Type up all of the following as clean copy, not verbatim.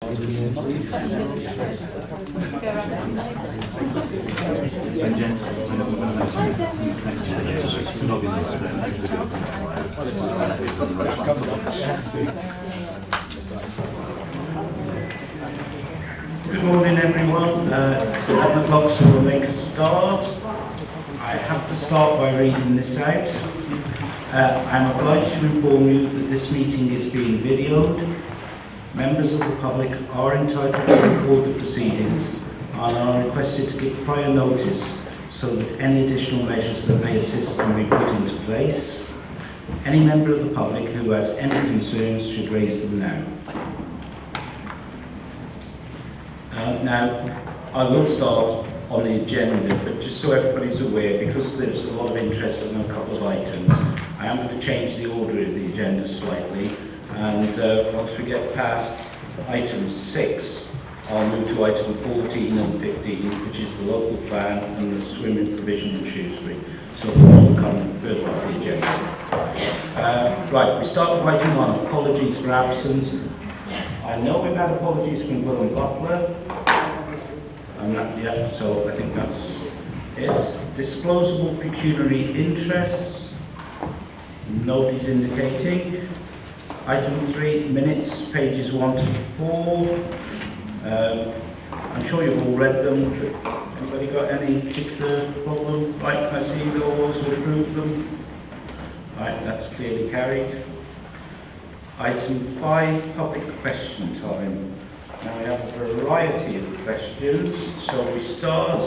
Good morning everyone, it's 11 o'clock so we'll make a start. I have to start by reading this out. I'm obliged to inform you that this meeting is being videoed. Members of the public are entitled to record the proceedings and are requested to give prior notice so that any additional measures that may assist can be put into place. Any member of the public who has any concerns should raise them now. Now, I will start on the agenda, but just so everybody's aware, because there's a lot of interest in a couple of items, I am going to change the order of the agenda slightly, and once we get past item 6, I'll move to item 14 and 15, which is the local plan and the swimming provision in Shrewsbury. So those will come further on the agenda. Right, we start with item 1, apologies for absence. I know we've had apologies from Will and Butler. Yeah, so I think that's it. Disclosable pecuniary interests. Nobody's indicating. Item 3, minutes, pages 1 to 4. I'm sure you've all read them. Anybody got any particular problem? Right, can I see those or approve them? Right, that's clearly carried. Item 5, public question time. Now we have a variety of questions. So we start.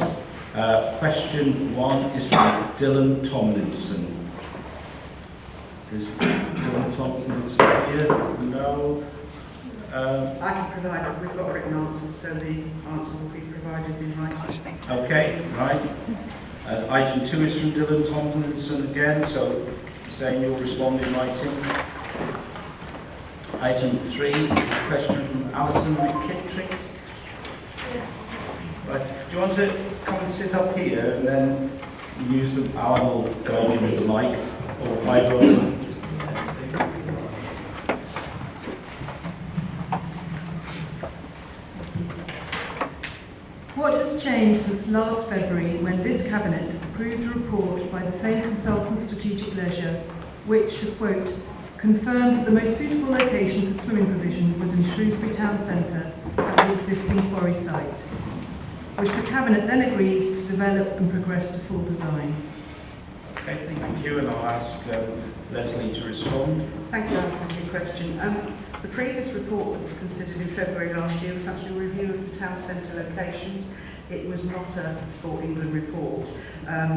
Question 1 is from Dylan Tomlinson. Is Dylan Tomlinson here? No. I can provide it. We've got written answers, so the answer will be provided in writing. Okay, right. Item 2 is from Dylan Tomlinson again, so saying you'll respond in writing. Item 3 is a question from Alison McKittrick. Yes. Right. Do you want to come and sit up here and then use the Alan will guide you with the mic or microphone? What has changed since last February when this Cabinet approved a report by the same consultant Strategic Leisure which, to quote, confirmed that the most suitable location for swimming provision was in Shrewsbury Town Centre at the existing quarry site, which the Cabinet then agreed to develop and progress to full design. Okay, thank you, and I'll ask Leslie to respond. Thank you, Alison, for your question. The previous report that was considered in February last year was actually a review of the town centre locations. It was not a Sport England report.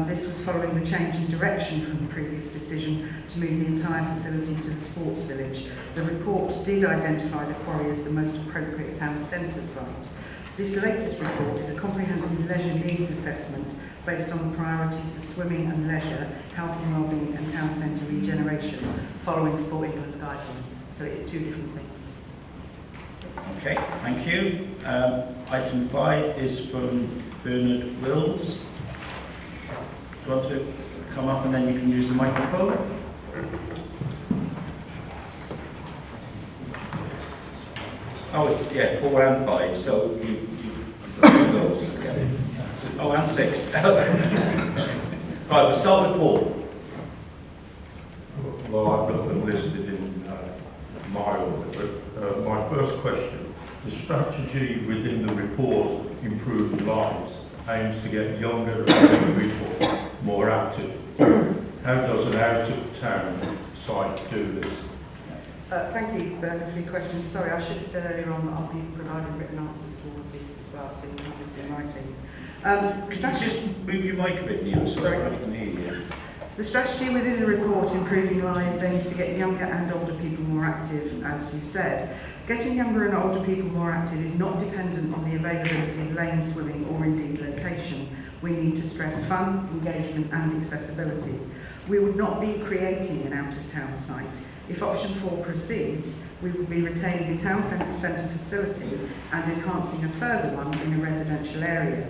This was following the change in direction from the previous decision to move the entire facility to the sports village. The report did identify the quarry as the most appropriate town centre site. This latest report is a comprehensive leisure needs assessment based on the priorities of swimming and leisure, health and wellbeing and town centre regeneration following Sport England's guidelines. So it's two different things. Okay, thank you. Item 5 is from Bernard Wills. Do you want to come up and then you can use the microphone? Oh, yeah, 4 and 5, so you those. Oh, and 6. Right, we'll start with 4. Well, I've got them listed in my order, but my first question, the strategy within the report, Improved Lives, aims to get younger and people more active. How does an out-of-town site do this? Thank you, Bernard, for your question. Sorry, I should have said earlier on that I'll be providing written answers to all of these as well, so you can have this in writing. Could you just move your mic a bit, Neil, so I can hear you? The strategy within the report, Improving Lives, aims to get younger and older people more active, as you said. Getting younger and older people more active is not dependent on the availability of lane swimming or indeed location. We need to stress fun, engagement and accessibility. We would not be creating an out-of-town site. If option 4 proceeds, we will be retaining a town centre facility and enhancing a further one in a residential area.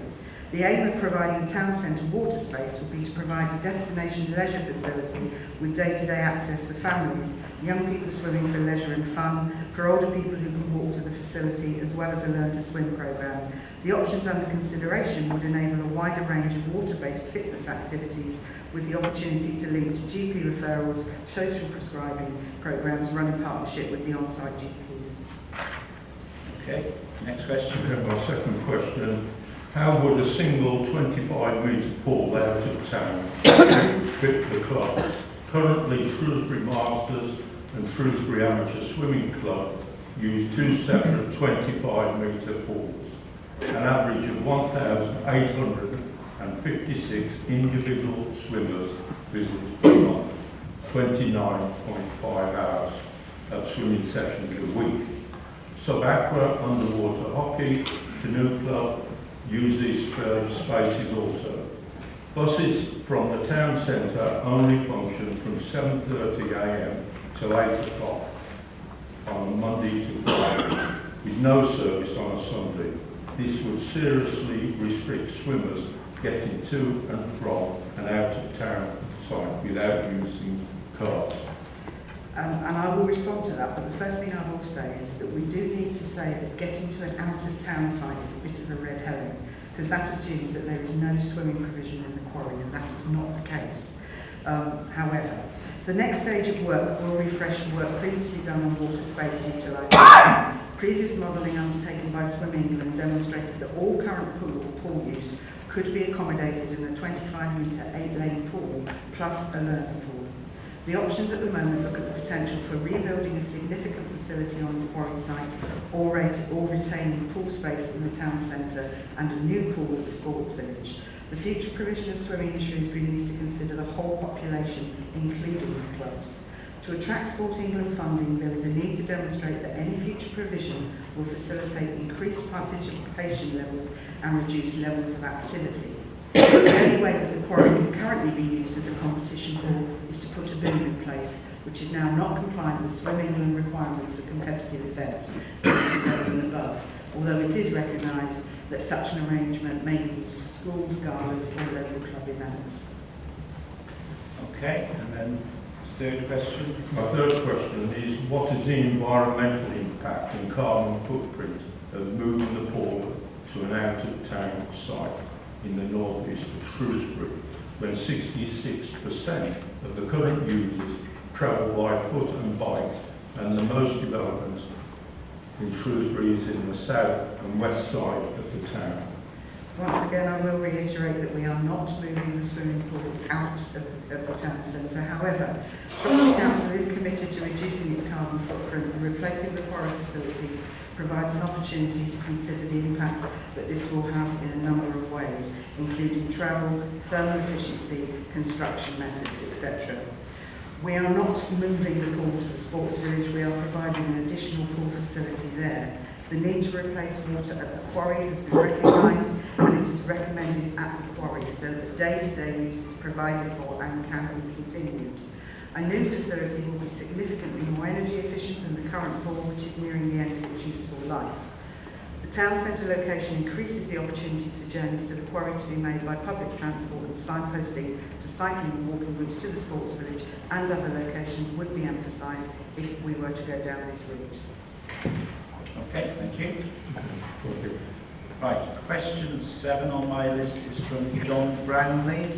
The aim of providing town centre water space would be to provide a destination leisure facility with day-to-day access for families young people swimming for leisure and fun, for older people who can walk to the facility, as well as a Learn to Swim programme. The options under consideration would enable a wider range of water-based fitness activities with the opportunity to link to GP referrals, social prescribing programmes run in partnership with the on-site GPs. Okay, next question. Okay, my second question, how would a single 25-metre pool out of town fit the club? Currently, Shrewsbury Masters and Shrewsbury Amateur Swimming Club use two separate 25-metre pools, an average of 1,856 individual swimmers visit per month, 29.5 hours of swimming sessions a week. Sub-aqua, underwater hockey, canoe club use these spaces also. Buses from the town centre only function from 7:30 a.m. till 8 o'clock on Monday to Friday, with no service on a Sunday. This would seriously restrict swimmers getting to and from an out-of-town site without using cars. And I will respond to that, but the first thing I will say is that we do need to say that getting to an out-of-town site is a bit of a red herring, because that assumes that there is no swimming provision in the quarry, and that is not the case. However, the next stage of work will refresh the work previously done on water space utilisation. Previous modelling undertaken by Swim England demonstrated that all current pool use could be accommodated in a 25-metre 8-lane pool plus a learner pool. The options at the moment look at the potential for rebuilding a significant facility on the quarry site or retaining pool space in the town centre and a new pool at the sports village. The future provision of swimming in Shrewsbury needs to consider the whole population, including the clubs. To attract Sport England funding, there is a need to demonstrate that any future provision will facilitate increased participation levels and reduce levels of activity. The only way that the quarry can currently be used as a competition pool is to put a boom in place, which is now not compliant with Swim England requirements for competitive events, and above, although it is recognised that such an arrangement may be used for schools, galas or local club events. Okay, and then third question. My third question is, what is the environmental impact and carbon footprint of moving the pool to an out-of-town site in the northeast of Shrewsbury, when 66% of the current users travel by foot and bike, and the most development in Shrewsbury is in the south and west side of the town? Once again, I will reiterate that we are not moving the swimming pool out of the town centre. However, Shropshire Council is committed to reducing its carbon footprint, and replacing the quarry facilities provides an opportunity to consider the impact that this will have in a number of ways, including travel, thermal efficiency, construction methods, etc. We are not moving the pool to the sports village, we are providing an additional pool facility there. The need to replace water at the quarry has been recognised, and it is recommended at the quarry so that day-to-day use is provided for and can be continued. A new facility will be significantly more energy efficient than the current pool, which is nearing the end of its useful life. The town centre location increases the opportunities for journeys to the quarry to be made by public transport, and signposting to cycling and walking routes to the sports village and other locations would be emphasised if we were to go down this route. Okay, thank you. Right, question 7 on my list is from John Brownlee. Do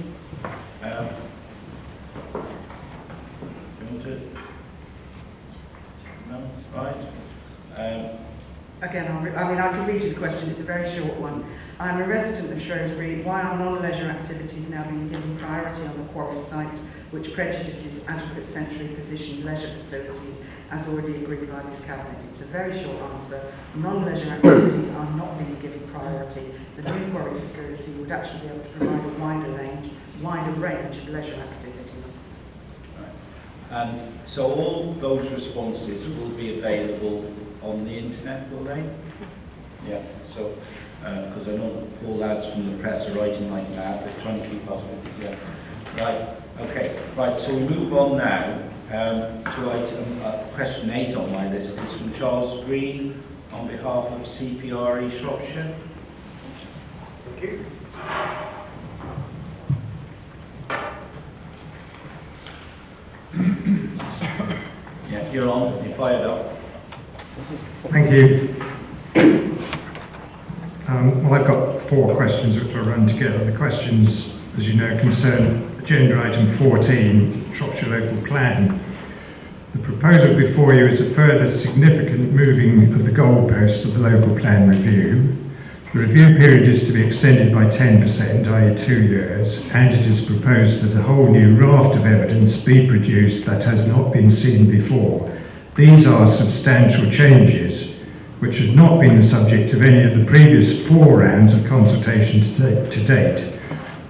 you want to? No? Right. Again, I can read you the question, it's a very short one. I'm a resident of Shrewsbury. Why are non-leisure activities now being given priority on the quarry site, which prejudices adequate centrally positioned leisure facilities as already agreed by this Cabinet? It's a very short answer. Non-leisure activities are not being given priority. The new quarry facility would actually be able to provide a wider range of leisure activities. Right. So all those responses will be available on the internet, will they? Yeah, so, because I know all lads from the press are writing like that, they're trying to keep us with it, yeah. Right, okay, right, so we move on now to item, question 8 on my list. It's from Charles Green on behalf of CPRE Shropshire. Thank you. Yeah. You're on. You're fired up. Thank you. Well, I've got 4 questions which will run together. The questions, as you know, concern agenda item 14, Shropshire Local Plan. The proposal before you is a further significant moving of the goalposts of the local plan review. The review period is to be extended by 10%, i.e. 2 years, and it is proposed that a whole new raft of evidence be produced that has not been seen before. These are substantial changes which had not been the subject of any of the previous 4 rounds of consultation to date.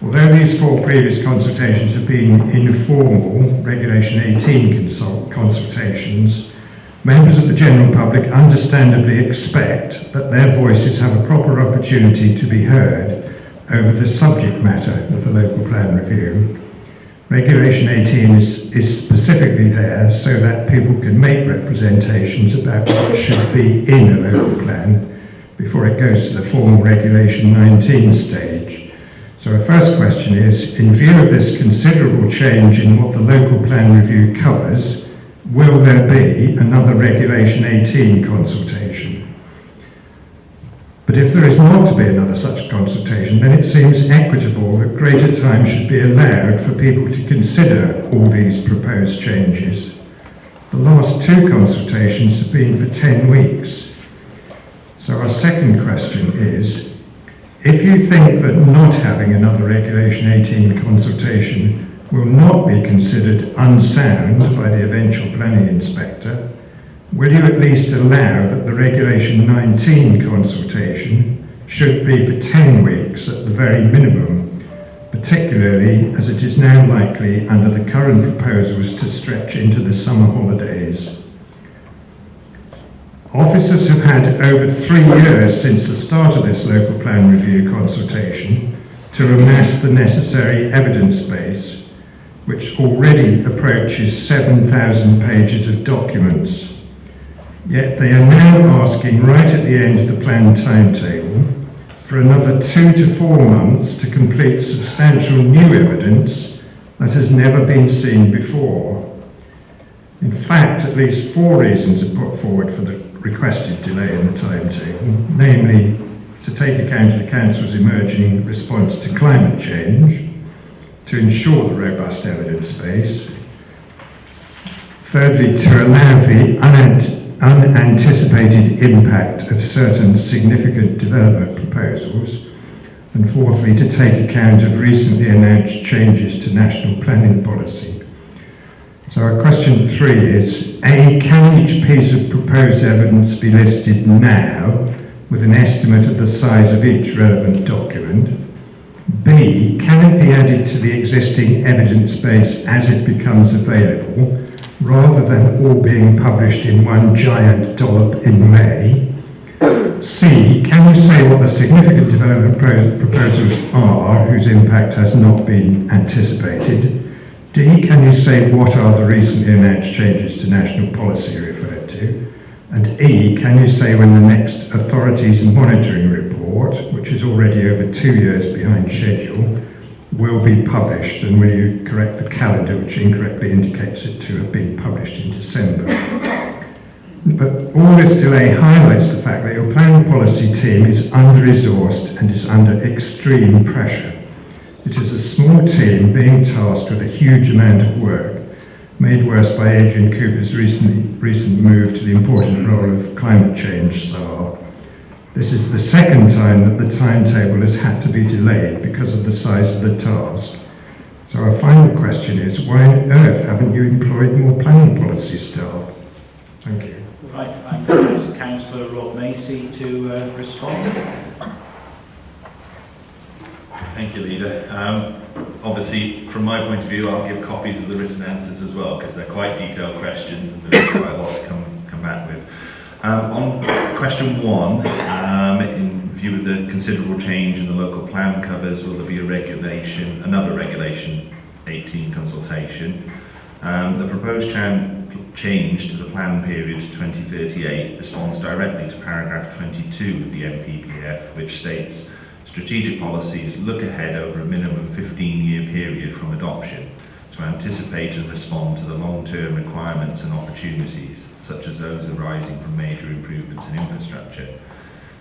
Although these 4 previous consultations have been informal, Regulation 18 consultations, members of the general public understandably expect that their voices have a proper opportunity to be heard over the subject matter of the local plan review. Regulation 18 is specifically there so that people can make representations about what should be in a local plan before it goes to the formal Regulation 19 stage. So our first question is, in view of this considerable change in what the local plan review covers, will there be another Regulation 18 consultation? But if there is not to be another such consultation, then it seems equitable that greater time should be allowed for people to consider all these proposed changes. The last 2 consultations have been for 10 weeks. So our second question is, if you think that not having another Regulation 18 consultation will not be considered unsound by the eventual planning inspector, will you at least allow that the Regulation 19 consultation should be for 10 weeks at the very minimum, particularly as it is now likely under the current proposals to stretch into the summer holidays? Officers have had over 3 years since the start of this local plan review consultation to amass the necessary evidence base, which already approaches 7,000 pages of documents. Yet they are now asking right at the end of the planned timetable for another 2 to 4 months to complete substantial new evidence that has never been seen before. In fact, at least 4 reasons are put forward for the requested delay in the timetable, namely to take account of the Council's emerging response to climate change, to ensure the robust evidence base, thirdly to allow the unanticipated impact of certain significant development proposals, and fourthly to take account of recently announced changes to national planning policy. So our question 3 is, A, can each piece of proposed evidence be listed now with an estimate of the size of each relevant document? B, can it be added to the existing evidence base as it becomes available, rather than all being published in one giant dollop in May? C, can you say what the significant development proposals are whose impact has not been anticipated? D, can you say what are the recently announced changes to national policy referred to? And E, can you say when the next authorities monitoring report, which is already over 2 years behind schedule, will be published, and will you correct the calendar which incorrectly indicates it to have been published in December? But all this delay highlights the fact that your planning policy team is under-resourced and is under extreme pressure. It is a small team being tasked with a huge amount of work, made worse by Adrian Cooper's recent move to the important role of climate change czar. This is the second time that the timetable has had to be delayed because of the size of the task. So our final question is, why on earth haven't you employed more planning policy staff? Thank you. Right, I'm going to ask Councillor Rob Macy to respond. Thank you, Leader. Obviously, from my point of view, I'll give copies of the written answers as well, because they're quite detailed questions and there is quite a lot to come back with. On question 1, in view of the considerable change in the local plan covers, will there be another Regulation 18 consultation? The proposed change to the plan period to 2038 responds directly to paragraph 22 of the NPPF, which states, strategic policies look ahead over a minimum 15-year period from adoption to anticipate and respond to the long-term requirements and opportunities, such as those arising from major improvements in infrastructure.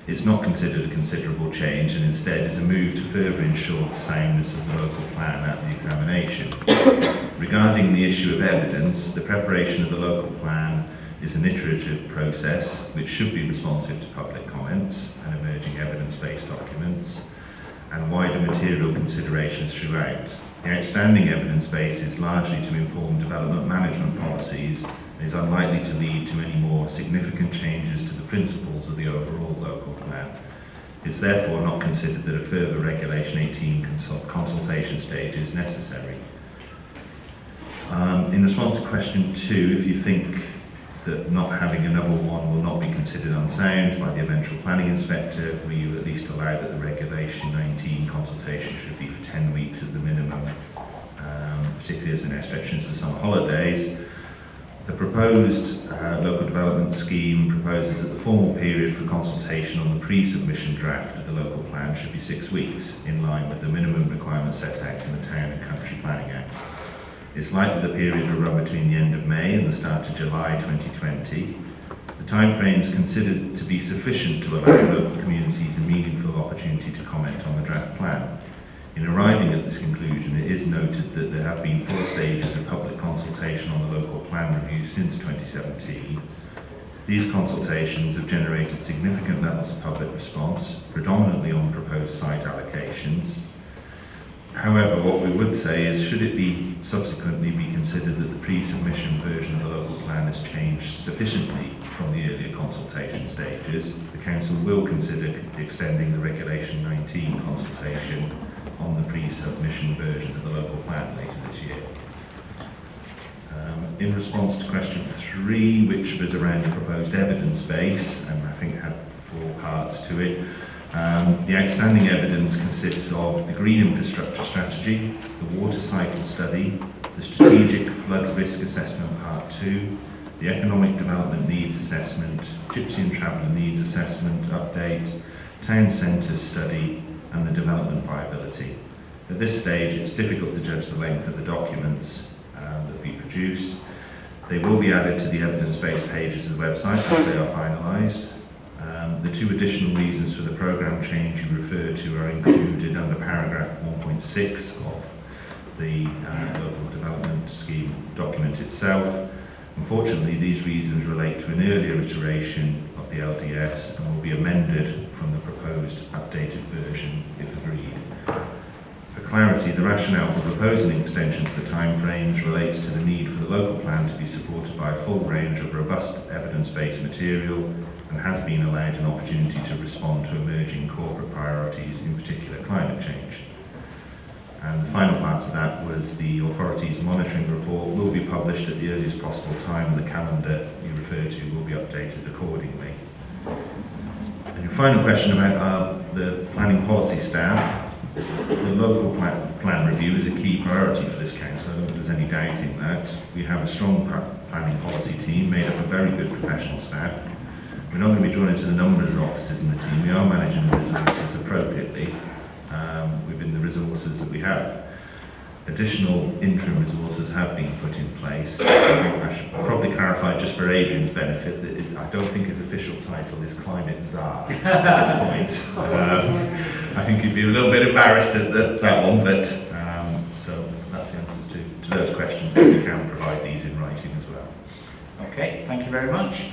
It's not considered a considerable change and instead is a move to further ensure the soundness of the local plan at the examination. Regarding the issue of evidence, the preparation of the local plan is an iterative process which should be responsive to public comments and emerging evidence-based documents and wider material considerations throughout. The outstanding evidence base is largely to inform development management policies and is unlikely to lead to any more significant changes to the principles of the overall local plan. It's therefore not considered that a further Regulation 18 consultation stage is necessary. In response to question 2, if you think that not having another one will not be considered unsound by the eventual planning inspector, will you at least allow that the Regulation 19 consultation should be for 10 weeks at the minimum, particularly as the next stretch into the summer holidays? The proposed local development scheme proposes that the formal period for consultation on the pre-submission draft of the local plan should be 6 weeks, in line with the minimum requirements set out in the Town and Country Planning Act. It's likely the period will run between the end of May and the start of July 2020. The timeframe is considered to be sufficient to allow local communities a meaningful opportunity to comment on the draft plan. In arriving at this conclusion, it is noted that there have been 4 stages of public consultation on the local plan review since 2017. These consultations have generated significant levels of public response, predominantly on proposed site allocations. However, what we would say is, should it be subsequently be considered that the pre-submission version of the local plan has changed sufficiently from the earlier consultation stages, the Council will consider extending the Regulation 19 consultation on the pre-submission version of the local plan later this year. In response to question 3, which was around the proposed evidence base, and I think had 4 parts to it, the outstanding evidence consists of the green infrastructure strategy, the water cycle study, the strategic flood risk assessment part 2, the economic development needs assessment, gypsy and traveller needs assessment update, town centres study, and the development viability. At this stage, it's difficult to judge the length of the documents that we produced. They will be added to the evidence-based pages of the website as they are finalised. The 2 additional reasons for the programme change you refer to are included under paragraph 1.6 of the local development scheme document itself. Unfortunately, these reasons relate to an earlier iteration of the LDS and will be amended from the proposed updated version if agreed. For clarity, the rationale for proposing an extension to the timeframes relates to the need for the local plan to be supported by a full range of robust evidence-based material and has been allowed an opportunity to respond to emerging corporate priorities, in particular climate change. And the final part of that was the authority's monitoring report will be published at the earliest possible time, and the calendar you refer to will be updated accordingly. And your final question about the planning policy staff. The local plan review is a key priority for this council. I don't think there's any doubt in that. We have a strong planning policy team made up of very good professional staff. We're not going to be drawn into the numbers of officers in the team. We are managing the resources appropriately within the resources that we have. Additional interim resources have been put in place. I think I should probably clarify, just for Adrian's benefit, that I don't think his official title is Climate Czar at this point. I think he'd be a little bit embarrassed at that one, but so that's the answers to those questions. But we can provide these in writing as well. Okay, thank you very much.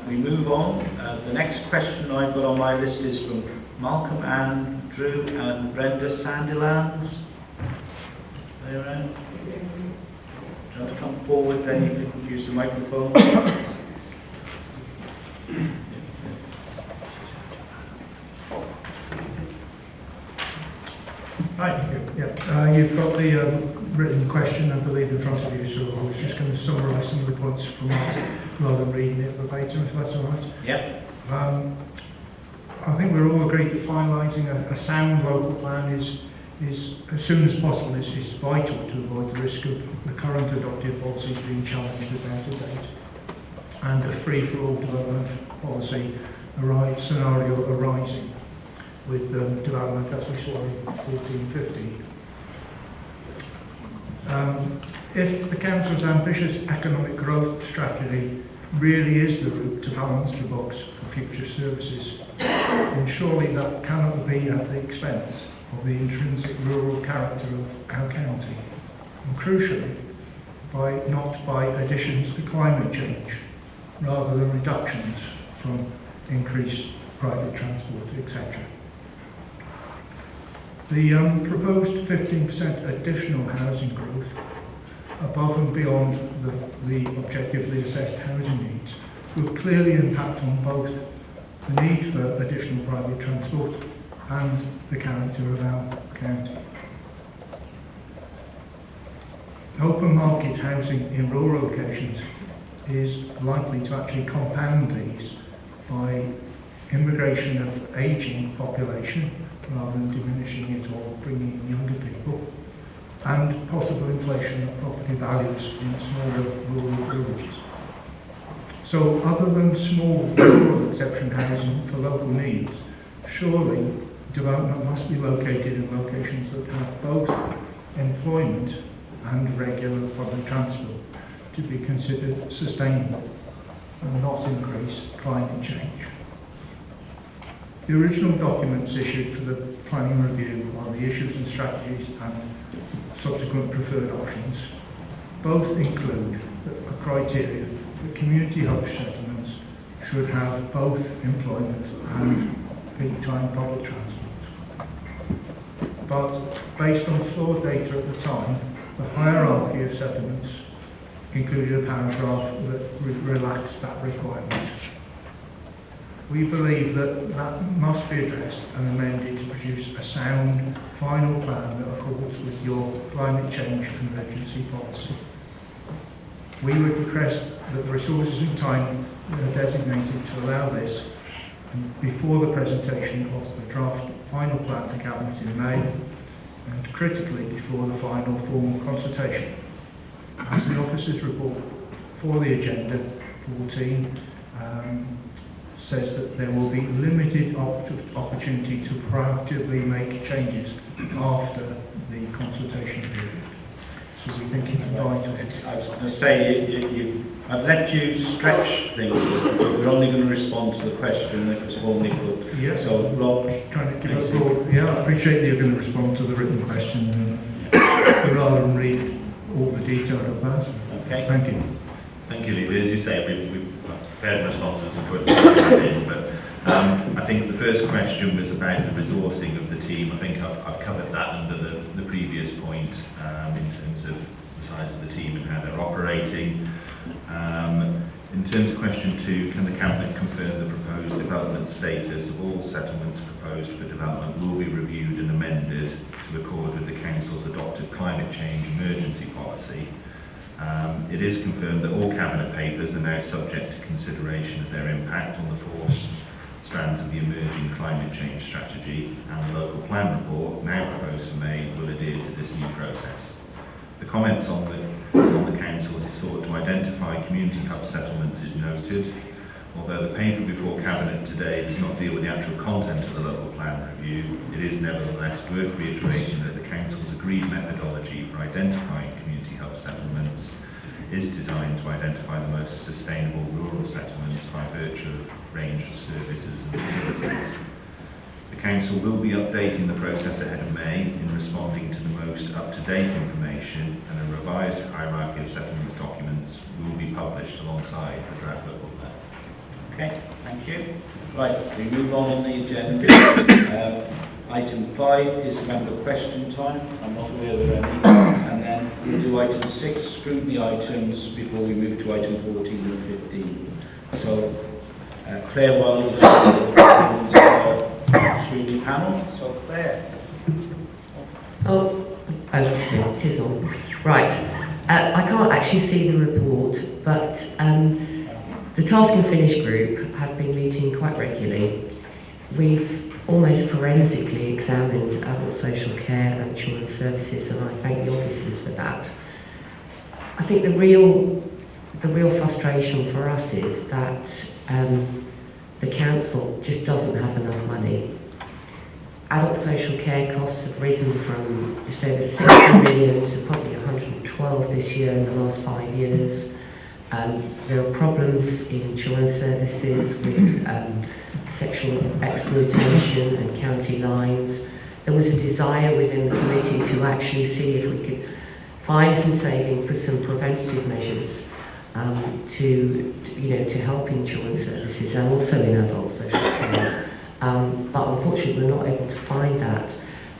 We move on. The next question I've got on my list is from Malcolm Andrew and Brenda Sandilands. Are they around? Do you want to come forward, then you can use the microphone. Right, you've got the written question, I believe, in front of you, so I was just going to summarise some of the points from that rather than reading it verbatim, if that's all right. Yep. I think we're all agreed that finalising a sound local plan is as soon as possible is vital to avoid the risk of the current adopted policies being challenged as out of date, and a free-for-all development policy scenario arising with development as we saw in 1450. If the Council's ambitious economic growth strategy really is the route to balance the books for future services, then surely that cannot be at the expense of the intrinsic rural character of our county, and crucially, not by additions to climate change, rather than reductions from increased private transport, etc. The proposed 15% additional housing growth, above and beyond the objectively assessed housing needs, will clearly impact on both the need for additional private transport and the character of our county. Open market housing in rural locations is likely to actually compound these by immigration of ageing population rather than diminishing it or bringing in younger people, and possible inflation of property values in smaller rural villages. So other than small rural exception housing for local needs, surely development must be located in locations that have both employment and regular public transport to be considered sustainable and not increase climate change. The original documents issued for the planning review on the issues and strategies and subsequent preferred options both include a criteria that community hub settlements should have both employment and peak time public transport. But based on flawed data at the time, the hierarchy of settlements included a paragraph that relaxed that requirement. We believe that must be addressed and amended to produce a sound final plan that accords with your climate change emergency policy. We would request that the resources and time are designated to allow this before the presentation of the draft final plan to Cabinet in May, and critically before the final formal consultation. As the officers' report for the agenda 14 says that there will be limited opportunity to proactively make changes after the consultation period. So we think it's vital. I was going to say, I've let you stretch things, but we're only going to respond to the question that was formally put. Yes. So, Rob, Trying to give us all. Yeah, I appreciate that you're going to respond to the written question rather than read all the detail of that. okay. Thank you. Thank you, Lee. As you say, we've prepared responses and put them in, but I think the first question was about the resourcing of the team. I think I've covered that under the previous point in terms of the size of the team and how they're operating. In terms of question 2, can the Cabinet confirm the proposed development status of all settlements proposed for development will be reviewed and amended to accord with the Council's adopted climate change emergency policy? It is confirmed that all Cabinet papers are now subject to consideration of their impact on the 4 strands of the emerging climate change strategy, and the local plan report, now proposed for May, will adhere to this new process. The comments on the Council is sought to identify community hub settlements is noted. Although the paper before Cabinet today does not deal with the actual content of the local plan review, it is nevertheless worth reiterating that the Council's agreed methodology for identifying community hub settlements is designed to identify the most sustainable rural settlements by virtue of range of services and facilities. The Council will be updating the process ahead of May in responding to the most up-to-date information, and a revised hierarchy of settlements documents will be published alongside the draft local plan. Okay, thank you. Right, we move on the agenda. Item 5 is member question time. I'm not aware there are any. And then we'll do item 6, scrutiny items, before we move to item 14 and 15. So, Claire Wells, scrutiny panel. So, Claire. It is on. Right. I can't actually see the report, but the Task and Finish group have been meeting quite regularly. We've almost forensically examined adult social care and children's services, and I thank the officers for that. I think the real frustration for us is that the council just doesn't have enough money. adult social care costs have risen from just over 60 million to probably 112 this year in the last 5 years. There are problems in children's services with sexual exploitation and county lines. There was a desire within the committee to actually see if we could find some saving for some preventative measures to help in children's services and also in adult social care. But unfortunately we're not able to find that.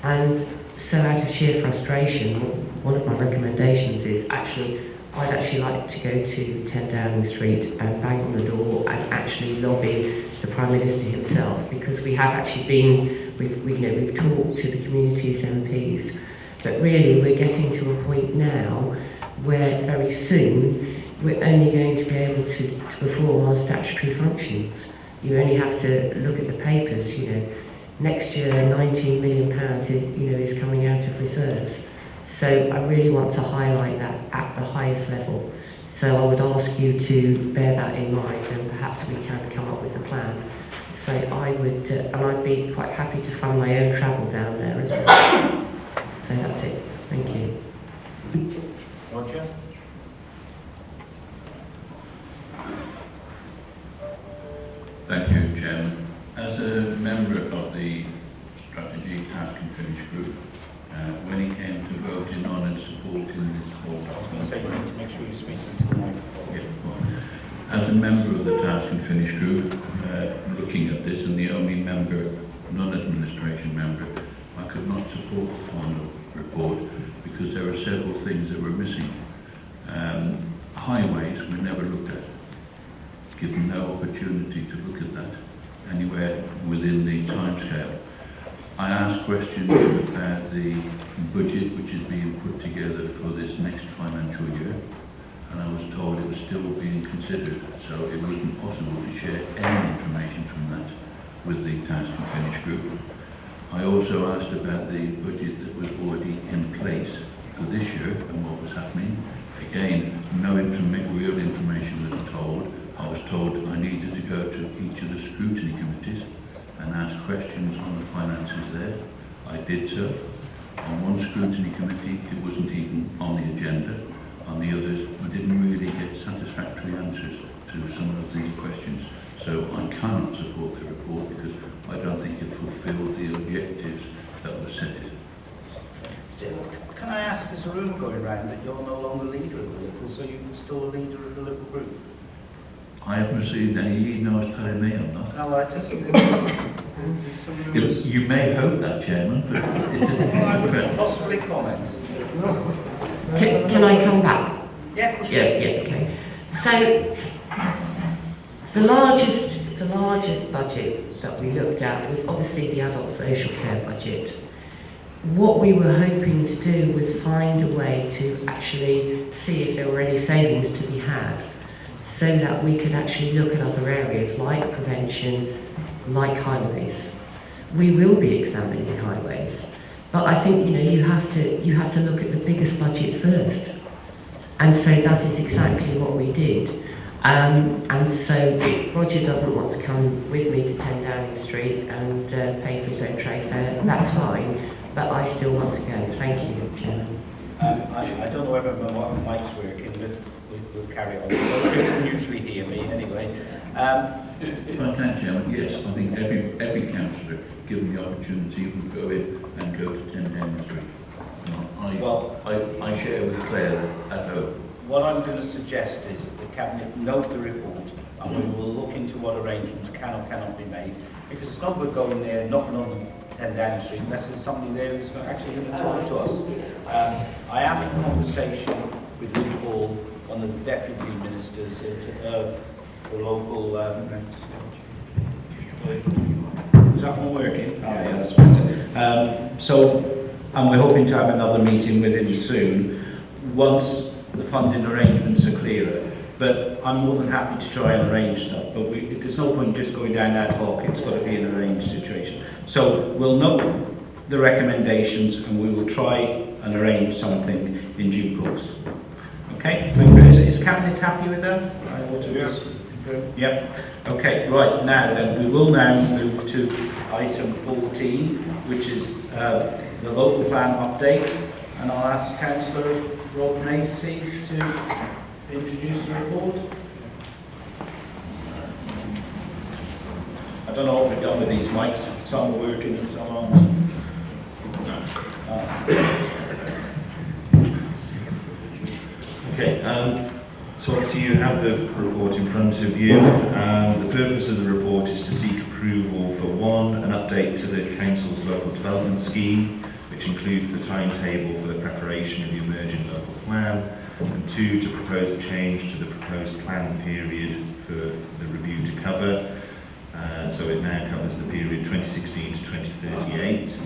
And so out of sheer frustration, one of my recommendations is I'd actually like to go to 10 Downing Street and bang on the door and actually lobby the Prime Minister himself, because we have actually we've talked to the community's MPs, but really we're getting to a point now where very soon we're only going to be able to perform our statutory functions. You only have to look at the papers, next year £19 million is coming out of reserves. So I really want to highlight that at the highest level. So I would ask you to bear that in mind, and perhaps we can come up with a plan. So I would, and I'd be quite happy to fund my own travel down there as well. So that's it. Thank you. Roger? Thank you, Chairman. As a member of the Strategy Task and Finish Group, when it came to voting on and supporting this whole... I was going to say, you need to make sure you speak into the microphone. Yeah. As a member of the Task and Finish Group, looking at this, and the only member, non-administration member, I could not support the final report because there are several things that were missing. Highways were never looked at, given no opportunity to look at that anywhere within the timescale. I asked questions about the budget which is being put together for this next financial year, and I was told it was still being considered, so it wasn't possible to share any information from that with the Task and Finish group. I also asked about the budget that was already in place for this year and what was happening. Again, no real information was told. I was told I needed to go to each of the scrutiny committees and ask questions on the finances there. I did so. On one scrutiny committee, it wasn't even on the agenda. On the others, we didn't really get satisfactory answers to some of the questions. So I cannot support the report because I don't think it fulfilled the objectives that were set. Can I ask, there's a rumour going around that you're no longer leader of the Liberal, so you're still a leader of the Liberal group? I haven't received any emails telling me I'm not. No, I just... there's some rumours. You may hope that, Chairman, but it doesn't I would possibly comment. Can I come back? Yeah, of course. Yeah, okay. So the largest budget that we looked at was obviously the adult social care budget. What we were hoping to do was find a way to actually see if there were any savings to be had, so that we could actually look at other areas like prevention, like highways. We will be examining highways, but I think you have to look at the biggest budgets first, and so that is exactly what we did. And so if Roger doesn't want to come with me to 10 Downing Street and pay for his own trade fare, that's fine, but I still want to go. Thank you, Chairman. I don't know whether my mic's working, but we'll carry on. You can usually hear me anyway. If I can, Chairman, yes, I think every councillor, given the opportunity, will go in and go to 10 Downing Street. I share with Claire at home. What I'm going to suggest is the Cabinet note the report, and we will look into what arrangements can or cannot be made, because it's not good going there and knocking on 10 Downing Street unless there's somebody there who's actually going to talk to us. I am in conversation with Luke Hall, one of the deputy ministers for local... Is that one working? Oh, yeah, that's better. And we're hoping to have another meeting with him soon, once the funding arrangements are clearer. But I'm more than happy to try and arrange stuff, but there's no point just going down ad hoc, it's got to be an arranged situation. So we'll note the recommendations and we will try and arrange something in due course. Okay, is Cabinet happy with that? Yep. Okay, right, now then, we will now move to item 14, which is the local plan update. And I'll ask Councillor Rob Macy to introduce the report. I don't know what we've done with these mics. Some are working and some aren't. Okay, so obviously you have the report in front of you. The purpose of the report is to seek approval for one, an update to the Council's local development scheme, which includes the timetable for the preparation of the emerging local plan, and two, to propose a change to the proposed plan period for the review to cover. So it now covers the period 2016 to 2038.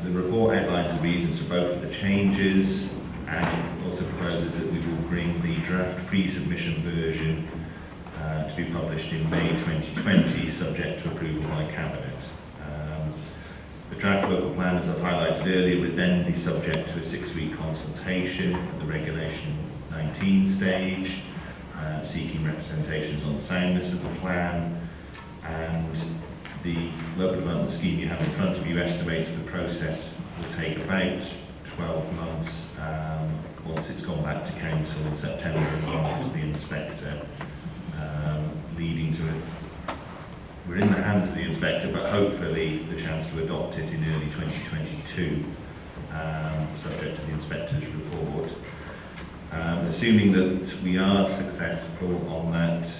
The report outlines the reasons for both of the changes, and also proposes that we will bring the draft pre-submission version to be published in May 2020, subject to approval by Cabinet. The draft local plan, as I've highlighted earlier, would then be subject to a 6-week consultation at the Regulation 19 stage, seeking representations on the soundness of the plan, and the local development scheme you have in front of you estimates the process will take about 12 months once it's gone back to council in September and gone to the inspector, leading to it. We're in the hands of the inspector, but hopefully the chance to adopt it in early 2022, subject to the inspector's report. Assuming that we are successful on that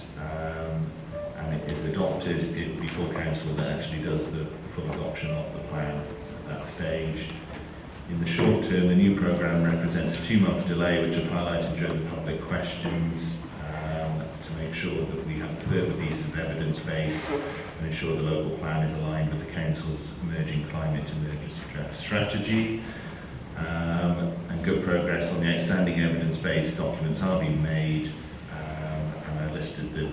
and it is adopted, it will be full council that actually does the full adoption of the plan at that stage. In the short term, the new programme represents a 2-month delay, which I've highlighted during the public questions, to make sure that we have a further piece of evidence base and ensure the local plan is aligned with the Council's emerging climate emergency draft strategy. And good progress on the outstanding evidence-based documents are being made, and I listed the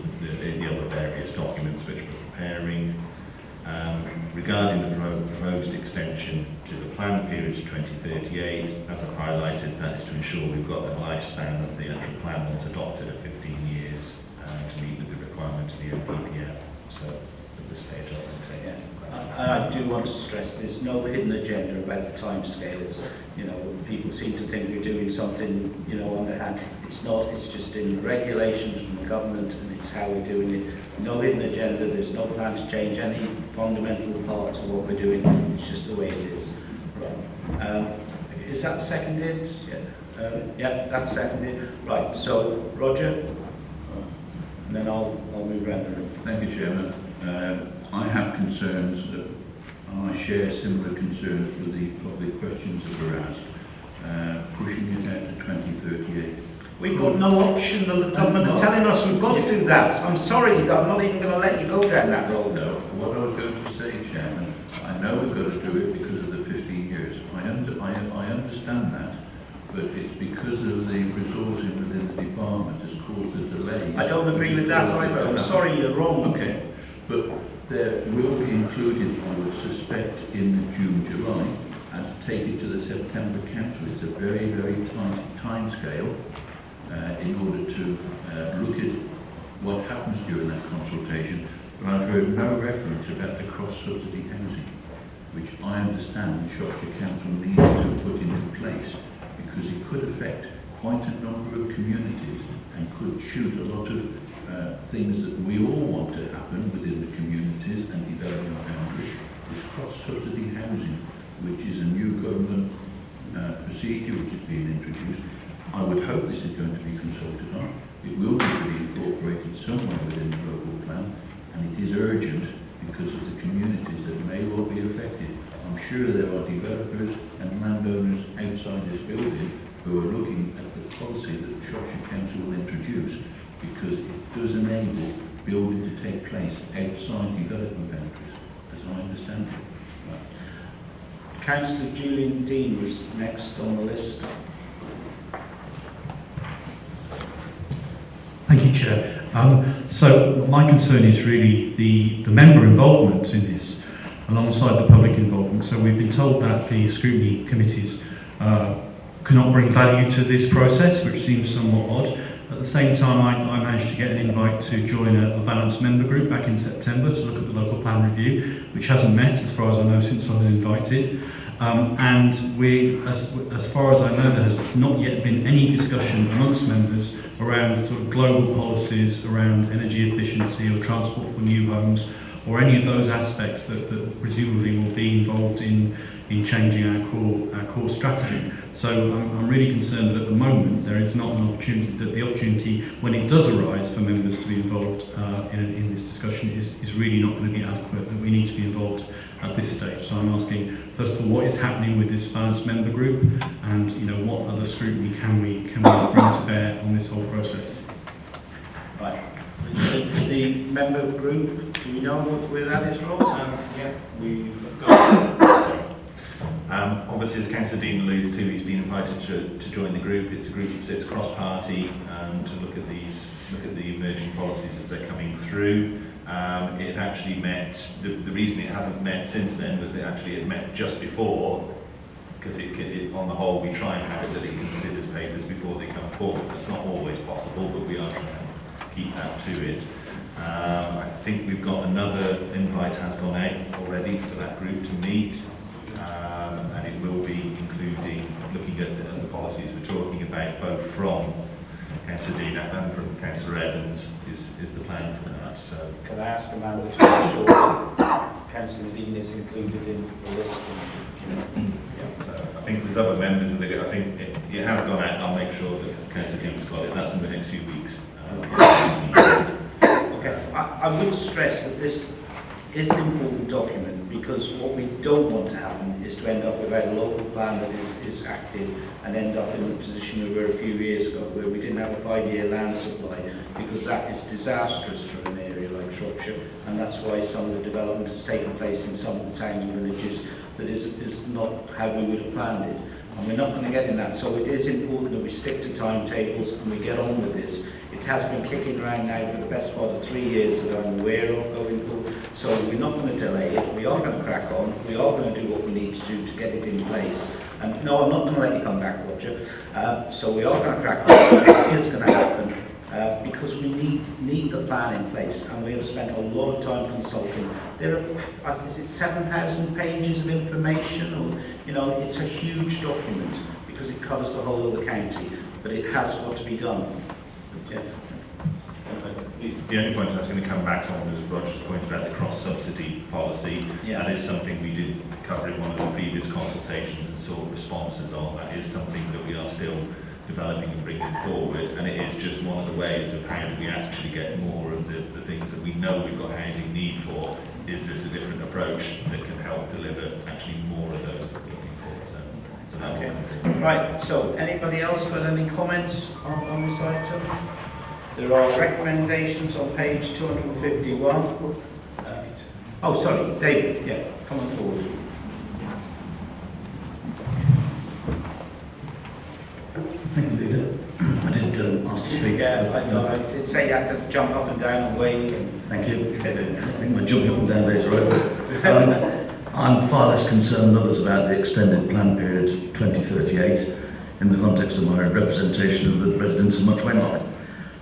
other various documents which we're preparing. Regarding the proposed extension to the plan period to 2038, as I've highlighted, that is to ensure we've got the lifespan of the actual plan once adopted at 15 years to meet with the requirement of the NPPF. So at this stage I would say yeah. And I do want to stress there's no hidden agenda about the timescales. You know, people seem to think we're doing something, you know, underhand. It's not, it's just in the regulations from the government, and it's how we're doing it. No hidden agenda, there's no plan to change any fundamental parts of what we're doing. It's just the way it is. Right. Is that seconded? Yeah, yeah, that's seconded. Right, so Roger, and then I'll move around the room. Thank you, Chairman. I have concerns, and I share similar concerns with the public questions that were asked. Pushing it out to 2038. We've got no option. The government are telling us we've got to do that. I'm sorry, I'm not even going to let you go down that road. No, what I was going to say, Chairman, I know we've got to do it because of the 15 years. I understand that, but it's because of the resourcing within the department has caused a delay. I don't agree with that either. I'm sorry, you're wrong. Okay, but there will be included, I would suspect, in the June-July, and to take it to the September council. It's a very, very tight time scale in order to look at what happens during that consultation. But I've heard no reference about the cross-subsidy housing, which I understand Shropshire Council needs to put into place, because it could affect quite a number of communities and could shoot a lot of things that we all want to happen within the communities and developing boundaries. This cross-subsidy housing, which is a new government procedure which is being introduced, I would hope this is going to be consulted on. It will need to be incorporated somewhere within the local plan, and it is urgent because of the communities that may well be affected. I'm sure there are developers and landowners outside this building who are looking at the policy that the Shropshire Council will introduce, because it does enable building to take place outside development boundaries, as I understand it. Right. Councillor Julian Dean was next on the list. Thank you, Chair. So my concern is really the member involvement in this, alongside the public involvement. So we've been told that the scrutiny committees cannot bring value to this process, which seems somewhat odd. At the same time, I managed to get an invite to join a balanced member group back in September to look at the local plan review, which hasn't met, as far as I know, since I was invited. And we, as far as I know, there has not yet been any discussion amongst members around sort of global policies around energy efficiency or transport for new homes, or any of those aspects that presumably will be involved in changing our core strategy. So I'm really concerned that at the moment there is not an opportunity, that the opportunity when it does arise for members to be involved in this discussion is really not going to be adequate, that we need to be involved at this stage. So I'm asking, first of all, what is happening with this balanced member group, and what other scrutiny can we bring to bear on this whole process? Right. The member group, do you know where that is, Rob? Yeah, we've got. Sorry. Obviously, as Councillor Dean alludes to, he's been invited to join the group. It's a group that sits cross-party to look at the emerging policies as they're coming through. It actually met. The reason it hasn't met since then was it met just before, because on the whole we try and have it that it considers papers before they come forward. That's not always possible, but we are trying to keep that to it. I think we've got another invite has gone out already for that group to meet, and it will be looking at the policies we're talking about, both from Councillor Dean and from Councillor Evans is the plan for that. So can I ask Amanda to make sure that Councillor Dean is included in the list? yeah, so I think there's other members of the. I think it has gone out. I'll make sure that Councillor Dean's got it. That's in the next few weeks. Okay, I would stress that this is an important document, because what we don't want to happen is to end up without a local plan that is active and end up in the position we were a few years ago where we didn't have a 5-year land supply, because that is disastrous for an area like Shropshire, and that's why some of the development has taken place in some of the towns and villages that is not how we would have planned it. And we're not going to get in that, so it is important that we stick to timetables and we get on with this. It has been kicking around now for the best part of 3 years that I'm aware of going forward, so we're not going to delay it. We are going to crack on. We are going to do what we need to do to get it in place. And no, I'm not going to let you come back, Roger. So we are going to crack on. This is going to happen because we need the plan in place, and we have spent a lot of time consulting. There are, is it 7,000 pages of information? Or, it's a huge document because it covers the whole of the county, but it has got to be done. Yeah. The only point I was going to come back on was Roger's point about the cross-subsidy policy. Yeah. That is something we did cover in one of the previous consultations and saw responses on. That is something that we are still developing and bringing forward, and it is just one of the ways of how do we actually get more of the things that we know we've got housing need for. Is this a different approach that can help deliver actually more of those that we're looking for? So that Okay. Right, so anybody else got any comments on this item? There are recommendations on page 251. Oh, sorry, David, yeah, come on forward. Thank you, Leader. I didn't ask to speak. Yeah, I know, I did say you had to jump up and down and wave. Thank you. I think my jumping up and down days are over. I'm far less concerned than others about the extended plan period 2038 in the context of my representation of the residents of Much Wenlock.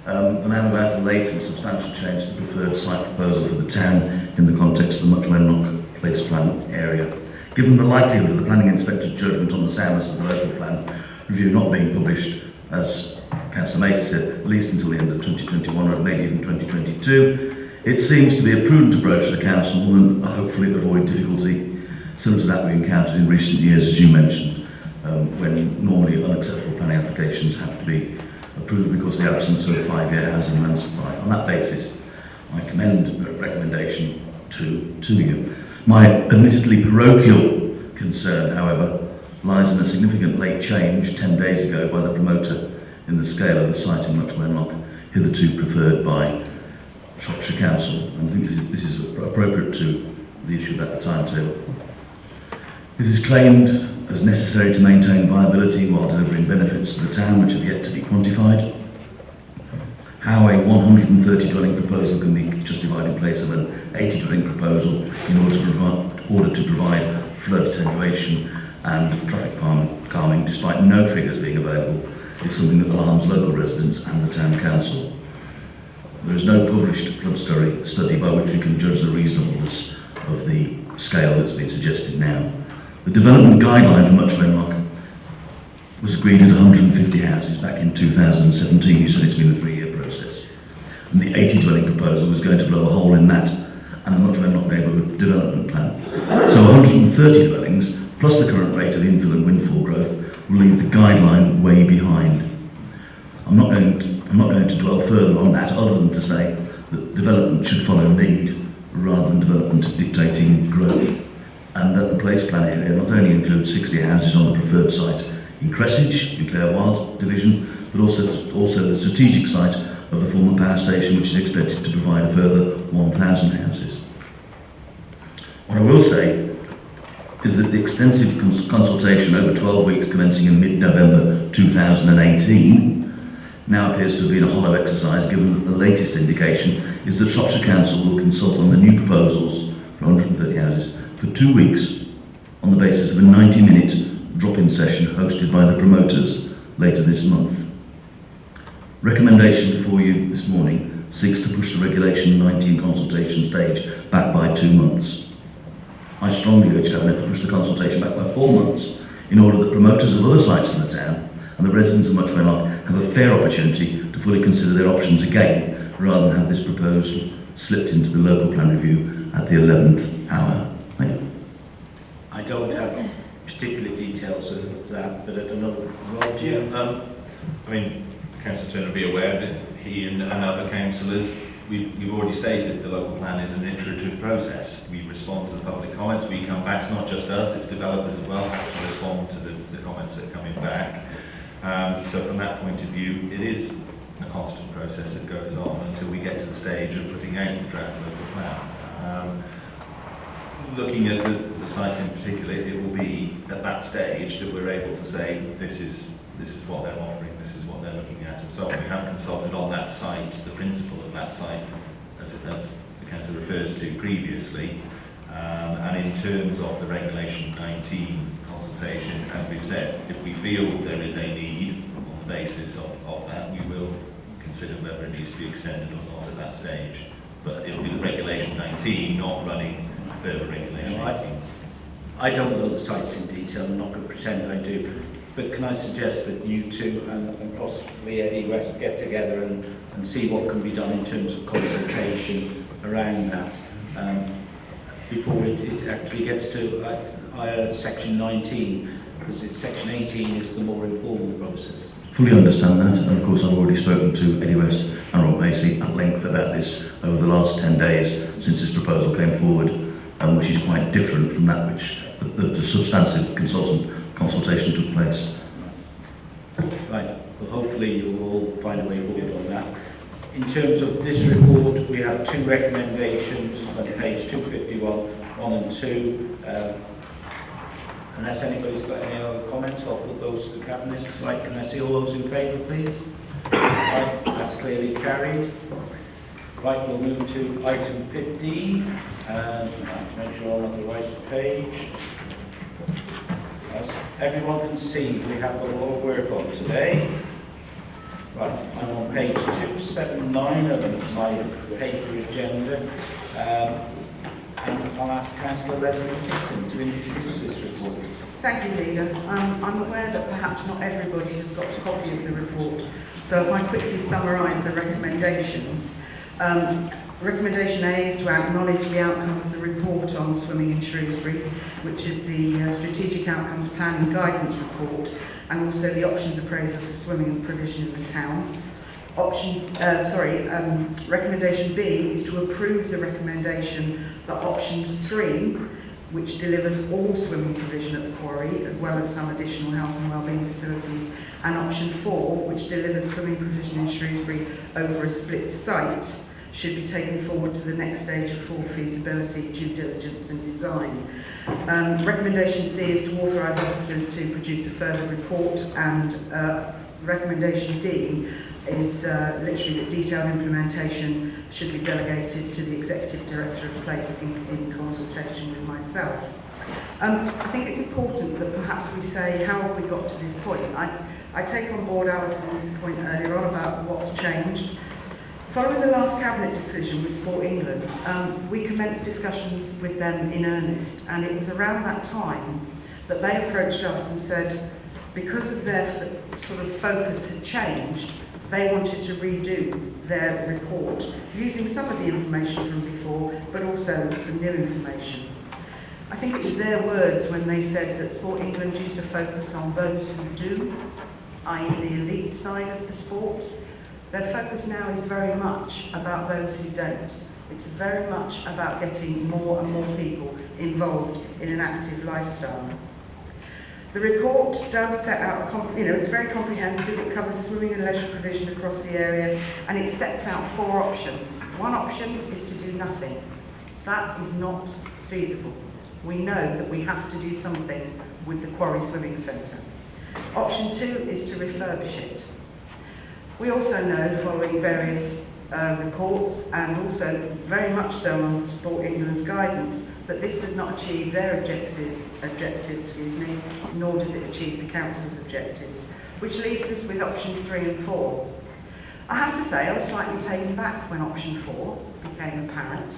And I'm about a late and substantial change to the preferred site proposal for the town in the context of the Much Wenlock Place Plan area. Given the likelihood of the planning inspector's judgment on the soundness of the local plan review not being published, as Councillor Macy said, at least until the end of 2021 or maybe even 2022, it seems to be a prudent approach to the council and hopefully avoid difficulty similar to that we encountered in recent years, as you mentioned, when normally unacceptable planning applications have to be approved because of the absence of a 5-year housing land supply. On that basis, I commend the recommendation to you. My admittedly parochial concern, however, lies in a significant late change 10 days ago by the promoter in the scale of the site in Much Wenlock, hitherto preferred by Shropshire Council, and I think this is appropriate to the issue about the timetable. This is claimed as necessary to maintain viability while delivering benefits to the town which have yet to be quantified. How a 130 dwelling proposal can be justified in place of an 80 dwelling proposal in order to provide flood attenuation and traffic calming despite no figures being available is something that alarms local residents and the town council. There is no published flood study by which we can judge the reasonableness of the scale that's been suggested now. The development guideline for Much Wenlock was agreed at 150 houses back in 2017. You said it's been a 3-year process. And the 80 dwelling proposal was going to blow a hole in that and the Much Wenlock neighbourhood development plan. So 130 dwellings, plus the current rate of infill and windfall growth, will leave the guideline way behind. I'm not going to dwell further on that, other than to say that development should follow need rather than development dictating growth, and that the place plan area not only includes 60 houses on the preferred site in Cressidge, in Clare Wild Division, but also the strategic site of the former power station, which is expected to provide a further 1,000 houses. What I will say is that the extensive consultation over 12 weeks commencing in mid-November 2018 now appears to have been a hollow exercise, given that the latest indication is that Shropshire Council will consult on the new proposals for 130 houses for 2 weeks on the basis of a 90-minute drop-in session hosted by the promoters later this month. Recommendation before you this morning seeks to push the Regulation 19 consultation stage back by 2 months. I strongly urge Cabinet to push the consultation back by 4 months in order that promoters of other sites in the town and the residents of Much Wenlock have a fair opportunity to fully consider their options again, rather than have this proposal slipped into the local plan review at the 11th hour. Thank you. I don't have particular details of that, but I don't know. Rob, do you? I mean, Councillor Turner will be aware that he and other councillors, we've already stated the local plan is an iterative process. We respond to the public comments, we come back, it's not just us, it's developers as well have to respond to the comments that are coming back. So from that point of view, it is a constant process that goes on until we get to the stage of putting out the draft local plan. Looking at the site in particular, it will be at that stage that we're able to say this is what they're offering, this is what they're looking at, and so on. We have consulted on that site, the principle of that site, as the council refers to previously, and in terms of the Regulation 19 consultation, as we've said, if we feel there is a need on the basis of that, we will consider whether it needs to be extended or not at that stage. But it will be the Regulation 19, not running further Regulation 19s. I don't know the sites in detail, I'm not going to pretend I do. But can I suggest that you two and possibly Eddie West get together and see what can be done in terms of consultation around that before it actually gets to section 19, because section 18 is the more informal process. Fully understand that, and of course I've already spoken to Eddie West and Rob Macy at length about this over the last 10 days since this proposal came forward, which is quite different from that which the substantive consultation took place. Right, well hopefully you'll all find a way forward on that. In terms of this report, we have 2 recommendations on page 251, 1 and 2. Unless anybody's got any other comments, I'll put those to the Cabinet. Right, can I see all those in favour, please? Right, that's clearly carried. Right, we'll move to item 15. To make sure I'm on the right page. As everyone can see, we have got a lot of work on today. Right, I'm on page 279 of my paper agenda. And I'll ask Councillor Leslie Tipton to introduce this report. Thank you, Leader. I'm aware that perhaps not everybody has got a copy of the report, so if I quickly summarise the recommendations. Recommendation A is to acknowledge the outcome of the report on swimming in Shrewsbury, which is the Strategic Outcomes Plan and Guidance Report, and also the options appraisal for swimming and provision in the town. Recommendation B is to approve the recommendation that options 3, which delivers all swimming provision at the quarry, as well as some additional health and wellbeing facilities, and option 4, which delivers swimming provision in Shrewsbury over a split site, should be taken forward to the next stage of full feasibility, due diligence and design. Recommendation C is to authorise officers to produce a further report, and recommendation D is literally that detailed implementation should be delegated to the Executive Director of Place in consultation with myself. I think it's important that perhaps we say, how have we got to this point? I take on board Alison's point earlier on about what's changed. Following the last Cabinet decision with Sport England, we commenced discussions with them in earnest, and it was around that time that they approached us and said, because of their sort of focus had changed, they wanted to redo their report, using some of the information from before, but also some new information. I think it was their words when they said that Sport England used to focus on those who do, i.e. the elite side of the sport. Their focus now is very much about those who don't. It's very much about getting more and more people involved in an active lifestyle. The report does set out, it's very comprehensive. It covers swimming and leisure provision across the area, and it sets out 4 options. One option is to do nothing. That is not feasible. We know that we have to do something with the Quarry Swimming Centre. Option 2 is to refurbish it. We also know, following various reports and also very much so on Sport England's guidance, that this does not achieve their objectives, nor does it achieve the Council's objectives, which leaves us with options 3 and 4. I have to say I was slightly taken back when option 4 became apparent,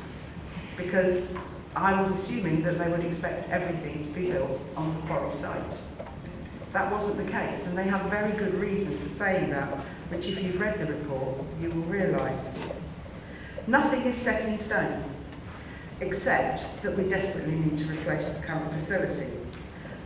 because I was assuming that they would expect everything to be built on the quarry site. That wasn't the case, and they have very good reason for saying that, which if you've read the report, you will realise. Nothing is set in stone, except that we desperately need to replace the current facility.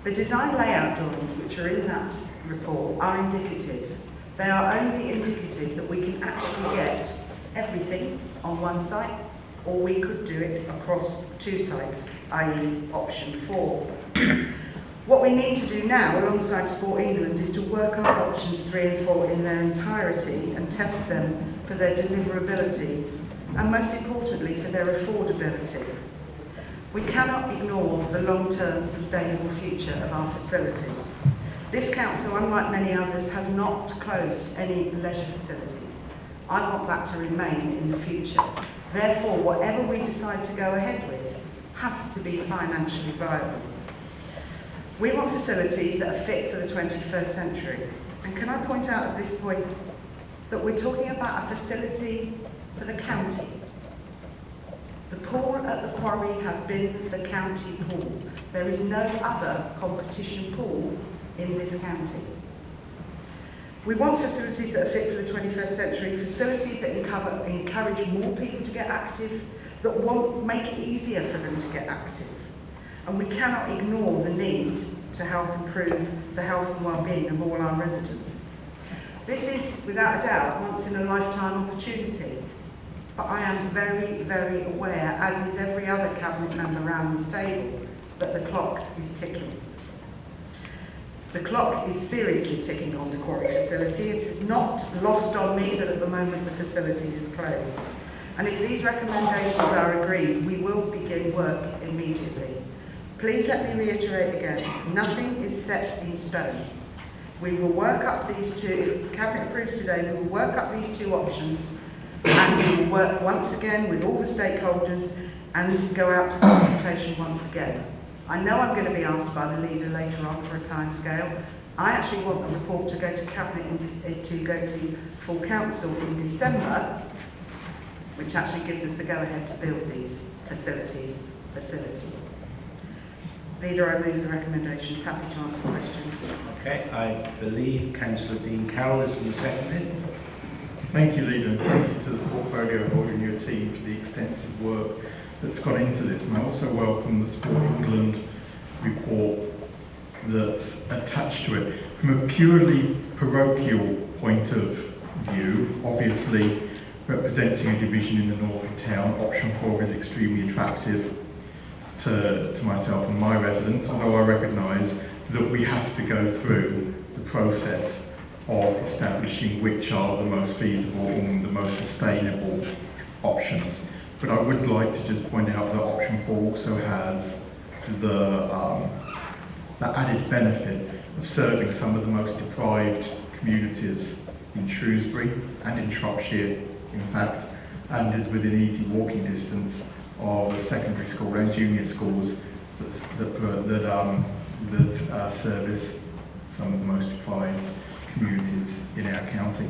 The design layout drawings which are in that report are indicative. They are only indicative that we can actually get everything on one site, or we could do it across 2 sites, i.e. option 4. What we need to do now, alongside Sport England, is to work on options 3 and 4 in their entirety and test them for their deliverability and, most importantly, for their affordability. We cannot ignore the long-term sustainable future of our facilities. This council, unlike many others, has not closed any leisure facilities. I want that to remain in the future. Therefore, whatever we decide to go ahead with has to be financially viable. We want facilities that are fit for the 21st century. And can I point out at this point that we're talking about a facility for the county. The pool at the quarry has been the county pool. There is no other competition pool in this county. We want facilities that are fit for the 21st century, facilities that encourage more people to get active, that won't make it easier for them to get active. And we cannot ignore the need to help improve the health and well-being of all our residents. This is, without a doubt, once-in-a-lifetime opportunity. But I am very, very aware, as is every other Cabinet member around this table, that the clock is ticking. The clock is seriously ticking on the quarry facility. It is not lost on me that at the moment the facility is closed. And if these recommendations are agreed, we will begin work immediately. Please let me reiterate again, nothing is set in stone. We will work up these 2, if the Cabinet approves today, we will work up these 2 options, and we will work once again with all the stakeholders and go out to consultation once again. I know I'm going to be asked by the leader later on for a timescale. I actually want the report to go to Cabinet to go to full council in December, which actually gives us the go-ahead to build these facilities. Leader, I move the recommendations. Happy to answer questions. Okay, I believe Councillor Dean Carroll has been seconded. Thank you, Leader, and thank you to the Portfolio Board and your team for the extensive work that's gone into this. And I also welcome the Sport England report that's attached to it. From a purely parochial point of view, obviously representing a division in the north of town, option 4 is extremely attractive to myself and my residents, although I recognise that we have to go through the process of establishing which are the most feasible and the most sustainable options. But I would like to just point out that option 4 also has the added benefit of serving some of the most deprived communities in Shrewsbury and in Shropshire, in fact, and is within easy walking distance of a secondary school and junior schools that service some of the most deprived communities in our county.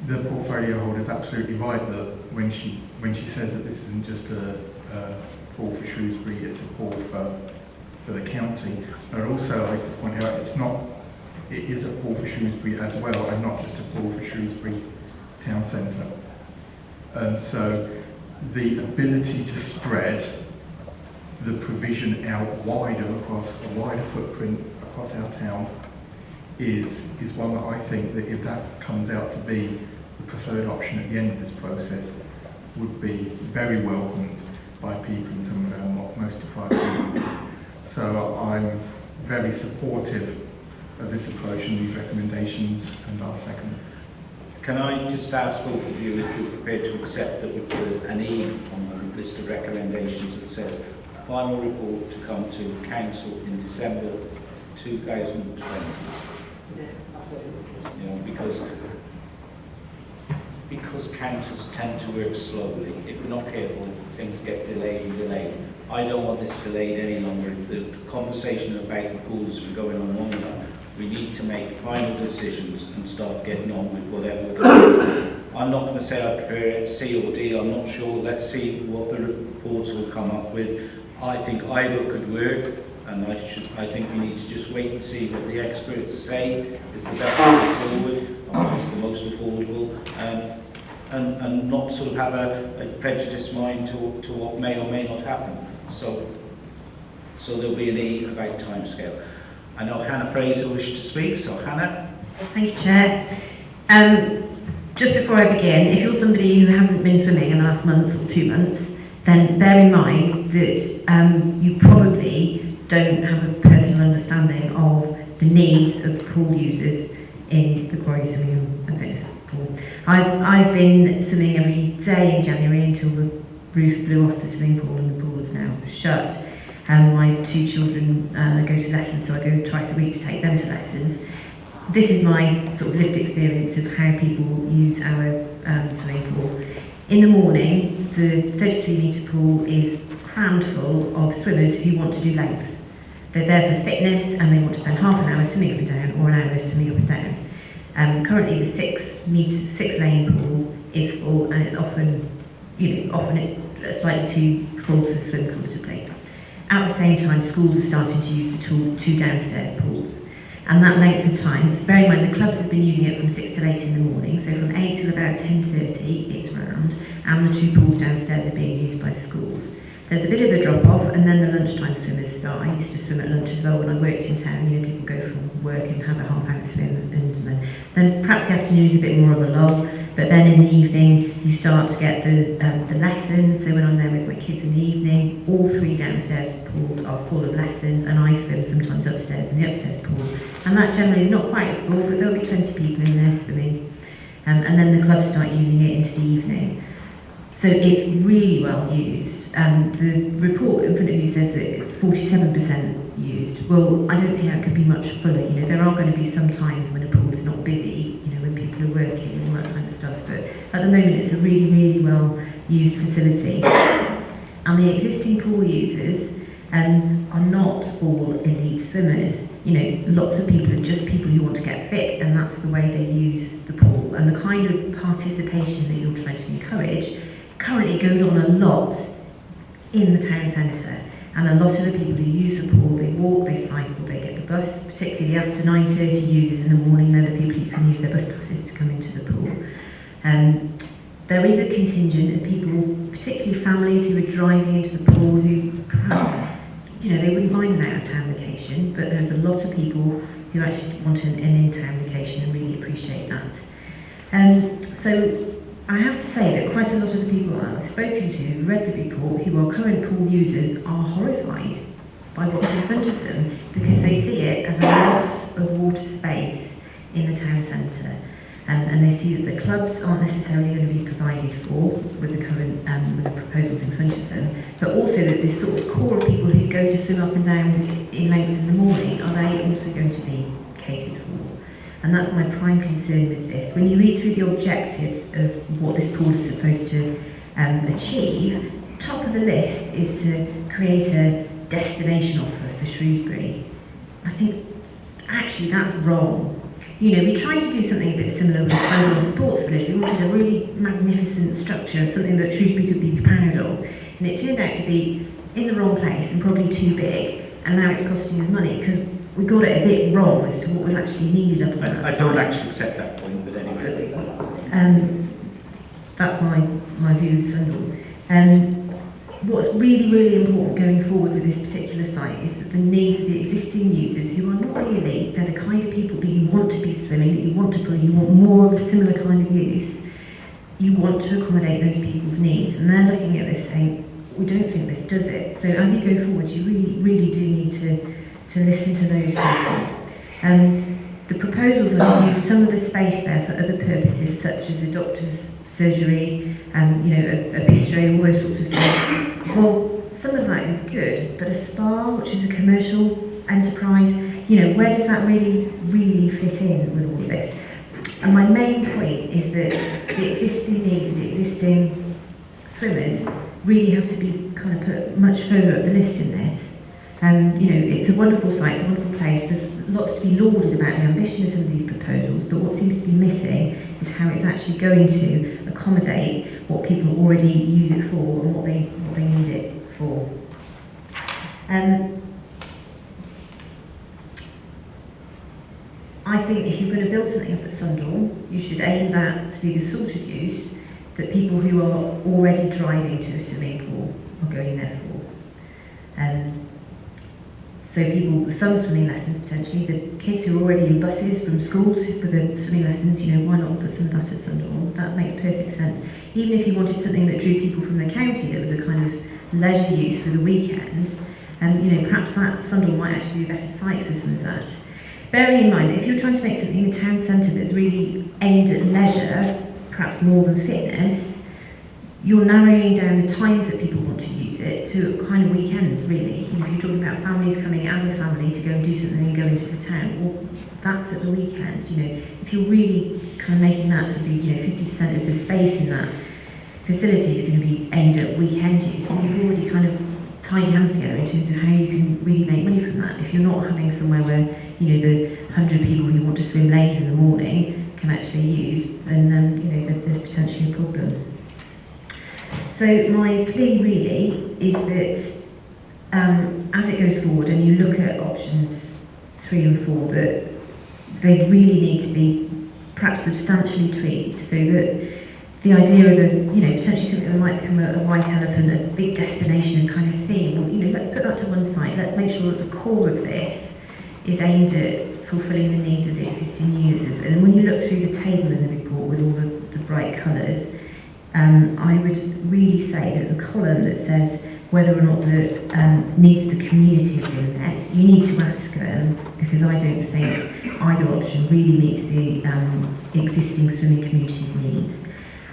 The portfolio holder is absolutely right that when she says that this isn't just a pool for Shrewsbury, it's a pool for the county. But also I'd like to point out it is a pool for Shrewsbury as well, and not just a pool for Shrewsbury town centre. And so the ability to spread the provision out wider across a wider footprint across our town is one that I think that if that comes out to be the preferred option at the end of this process, would be very welcomed by people in some of our most deprived communities. So I'm very supportive of this approach and these recommendations, and I'll second it. Can I just ask both of you if you're prepared to accept that we put an E on the list of recommendations that says final report to come to council in December 2020? You know, because councils tend to work slowly. If we're not careful, things get delayed and delayed. I don't want this delayed any longer. The conversation about the pools has been going on longer. We need to make final decisions and start getting on with whatever we're going to do. I'm not going to say I prefer C or D. I'm not sure. Let's see what the reports will come up with. I think either could work, and I think we need to just wait and see what the experts say is the best way forward, and what is the most affordable, and not sort of have a prejudiced mind to what may or may not happen. So there'll be an E about timescale. I know Hannah Fraser wished to speak, so Hannah. Thank you, Chair. Just before I begin, if you're somebody who hasn't been swimming in the last month or 2 months, then bear in mind that you probably don't have a personal understanding of the needs of the pool users in the Quarry Swimming and Fitness Pool. I've been swimming every day in January until the roof blew off the swimming pool and the pool is now shut. My 2 children go to lessons, so I go twice a week to take them to lessons. This is my sort of lived experience of how people use our swimming pool. In the morning, the 33-metre pool is crammed full of swimmers who want to do lengths. They're there for fitness and they want to spend half an hour swimming up and down or an hour swimming up and down. Currently, the 6-lane pool is full, and it's often it's slightly too full to swim comfortably. At the same time, schools are starting to use the 2 downstairs pools. And that length of time, bear in mind the clubs have been using it from 6 till 8 in the morning, so from 8 till about 10:30 it's round, and the 2 pools downstairs are being used by schools. There's a bit of a drop-off, and then the lunchtime swimmers start. I used to swim at lunch as well when I worked in town. You know, people go from work and have a half-hour swim, and then perhaps the afternoon is a bit more of a lull, but then in the evening you start to get the lessons. So when I'm there with my kids in the evening, all 3 downstairs pools are full of lessons, and I swim sometimes upstairs in the upstairs pool. And that generally is not quite as full, but there'll be 20 people in there swimming. And then the clubs start using it into the evening. So it's really well used. The report in front of you says that it's 47% used. Well, I don't see how it could be much fuller. You know, there are going to be some times when a pool is not busy, you know, when people are working and all that kind of stuff. But at the moment, it's a really, really well used facility. And the existing pool users are not all elite swimmers. You know, lots of people are just people who want to get fit, and that's the way they use the pool. And the kind of participation that you're trying to encourage currently goes on a lot in the town centre. And a lot of the people who use the pool, they walk, they cycle, they get the bus, particularly after 9:30 users in the morning. They're the people who can use their bus passes to come into the pool. There is a contingent of people, particularly families who are driving into the pool, who perhaps, you know, they wouldn't mind an out-of-town vacation, but there's a lot of people who actually want an in-town vacation and really appreciate that. So I have to say that quite a lot of the people I've spoken to who read the report, who are current pool users, are horrified by what's in front of them, because they see it as a loss of water space in the town centre. And they see that the clubs aren't necessarily going to be provided for with the current with the proposals in front of them, but also that this sort of core of people who go to swim up and down in lengths in the morning, are they also going to be catered for? And that's my prime concern with this. When you read through the objectives of what this pool is supposed to achieve, top of the list is to create a destination offer for Shrewsbury. I think actually that's wrong. you know, we tried to do something a bit similar with Sandal Sports Village. We wanted a really magnificent structure, something that Shrewsbury could be proud of. And it turned out to be in the wrong place and probably too big. And now it's costing us money because we got it a bit wrong as to what was actually needed up on that I don't site. actually accept that point, but anyway. That's my view of Sandal. What's really, really important going forward with this particular site is that the needs of the existing users, who are not really, they're the kind of people that you want to be swimming, that you want to play, you want more of a similar kind of use, you want to accommodate those people's needs. And they're looking at this saying, we don't think this does it. So as you go forward, you really, really do need to listen to those people. The proposals are to use some of the space there for other purposes, such as a doctor's surgery, you know, a bistro, all those sorts of things. Well, some of that is good, but a spa, which is a commercial enterprise, you know, where does that really, really fit in with all of this? And my main point is that the existing needs, the existing swimmers, really have to be kind of put much further up the list in this. You know, it's a wonderful site, it's a wonderful place. There's lots to be lauded about the ambition of some of these proposals, but what seems to be missing is how it's actually going to accommodate what people already use it for and what they need it for. I think if you're going to build something up at Sundall, you should aim that to be the sort of use that people who are already driving to a swimming pool are going there for. So people with some swimming lessons potentially, the kids who are already in buses from schools for the swimming lessons, you know, why not put some of that at Sundall? That makes perfect sense. Even if you wanted something that drew people from the county that was a kind of leisure use for the weekends, you know, perhaps that Sundall might actually be a better site for some of that. Bearing in mind that if you're trying to make something in the town centre that's really aimed at leisure, perhaps more than fitness, you're narrowing down the times that people want to use it to kind of weekends, really. You know, you're talking about families coming as a family to go and do something and go into the town. Well, that's at the weekend, you know. If you're really kind of making that to be, you know, 50% of the space in that facility is going to be aimed at weekend use, and you've already kind of tied your hands together in terms of how you can really make money from that. If you're not having somewhere where, you know, the 100 people who want to swim lanes in the morning can actually use, then, you know, there's potentially a problem. So my plea really is that as it goes forward and you look at options 3 and 4, that they really need to be perhaps substantially tweaked so that the idea of a, you know, potentially something that might become a white elephant, a big destination kind of theme, well, you know, let's put that to one side. Let's make sure that the core of this is aimed at fulfilling the needs of the existing users. And when you look through the table in the report with all the bright colours, I would really say that the column that says whether or not the needs of the community have been met, you need to ask them, because I don't think either option really meets the existing swimming community's needs.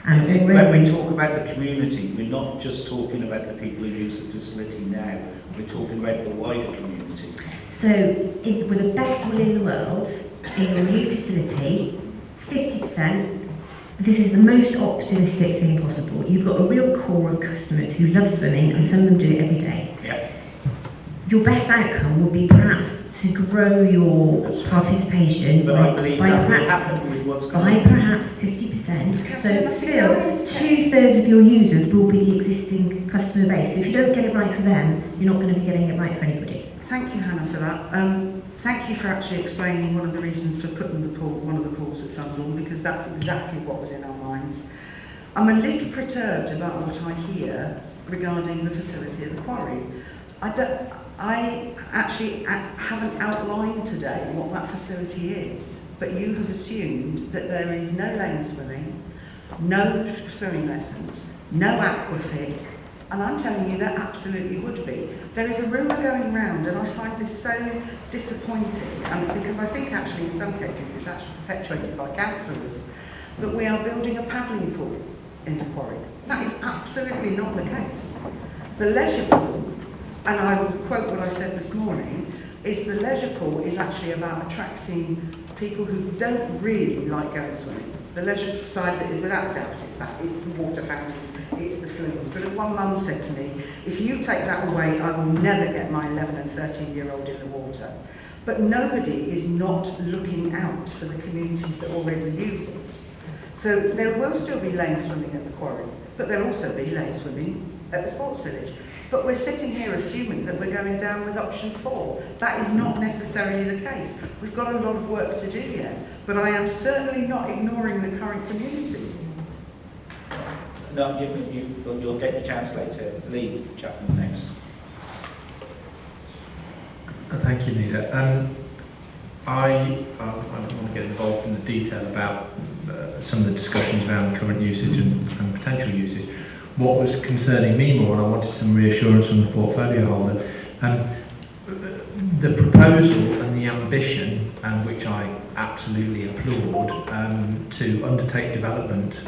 And when we talk about the community, we're not just talking about the people who use the facility now, we're talking about the wider community. So, with the best will in the world, in your new facility, 50%, this is the most optimistic thing possible. You've got a real core of customers who love swimming, and some of them do it every day. Yeah. Your best outcome would be perhaps to grow your participation But I believe that will happen with what's by going on. perhaps 50%. So still, 2/3 of your users will be the existing customer base. So if you don't get it right for them, you're not going to be getting it right for anybody. Thank you, Hannah, for that. Thank you for actually explaining one of the reasons for putting one of the pools at Sundall, because that's exactly what was in our minds. I'm a little perturbed about what I hear regarding the facility at the quarry. I actually haven't outlined today what that facility is, but you have assumed that there is no lane swimming, no swimming lessons, no aquafit, and I'm telling you there absolutely would be. There is a rumour going round, and I find this so disappointing, because I think actually in some cases it's actually perpetuated by councillors, that we are building a paddling pool in the quarry. That is absolutely not the case. The leisure pool, and I will quote what I said this morning, is the leisure pool is actually about attracting people who don't really like going swimming. The leisure side of it is without doubt, it's the water fountains, it's the flumes. But as one mum said to me, if you take that away, I will never get my 11 and 13-year-old in the water. but nobody is not looking out for the communities that already use it. So there will still be lane swimming at the quarry, but there'll also be lane swimming at the sports village. But we're sitting here assuming that we're going down with option 4. That is not necessarily the case. We've got a lot of work to do yet, but I am certainly not ignoring the current communities. No, you'll get your chance later. Lee Chapman next. Thank you, Leader. I don't want to get involved in the detail about some of the discussions around current usage and potential usage. What was concerning me more, and I wanted some reassurance from the portfolio holder, the proposal and the ambition, which I absolutely applaud, to undertake development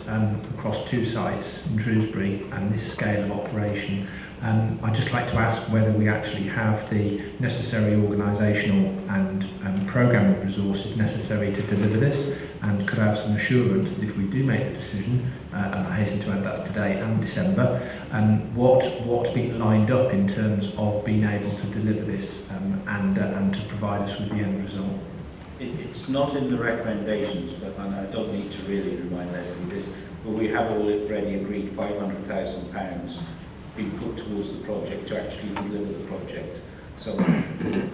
across 2 sites in Shrewsbury and this scale of operation. I'd just like to ask whether we actually have the necessary organisational and programming resources necessary to deliver this, and could I have some assurance that if we do make the decision, and I hasten to add that's today and December, what's been lined up in terms of being able to deliver this and to provide us with the end result? It's not in the recommendations, and I don't need to really remind Leslie this, but we have already agreed £500,000 being put towards the project to actually deliver the project. So,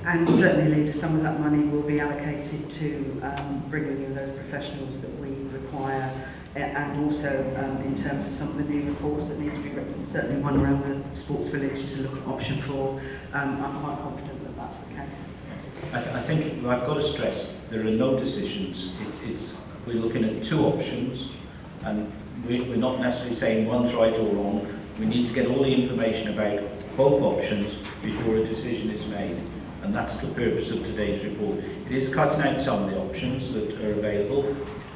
and certainly, Leader, some of that money will be allocated to bringing in those professionals that we require, and also in terms of some of the new reports that need to be written, certainly one around the sports village to look at option 4. I'm quite confident that that's the case. I think I've got to stress there are no decisions. We're looking at 2 options, and we're not necessarily saying one's right or wrong. We need to get all the information about both options before a decision is made, and that's the purpose of today's report. It is cutting out some of the options that are available,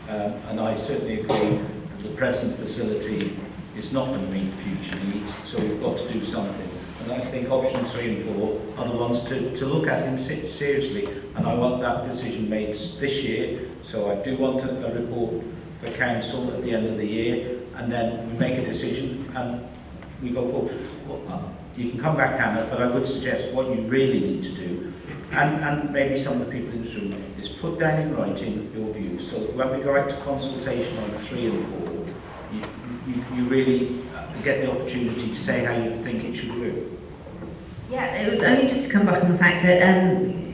and I certainly agree that the present facility is not going to meet future needs, so we've got to do something. And I think options 3 and 4 are the ones to look at and seriously, and I want that decision made this year. So I do want a report for council at the end of the year, and then we make a decision and we go forward. Well, you can come back, Hannah, but I would suggest what you really need to do, and maybe some of the people in this room, is put down in writing your views, so that when we go out to consultation on 3 and 4, you really get the opportunity to say how you think it should work. Yeah, it was only just to come back on the fact that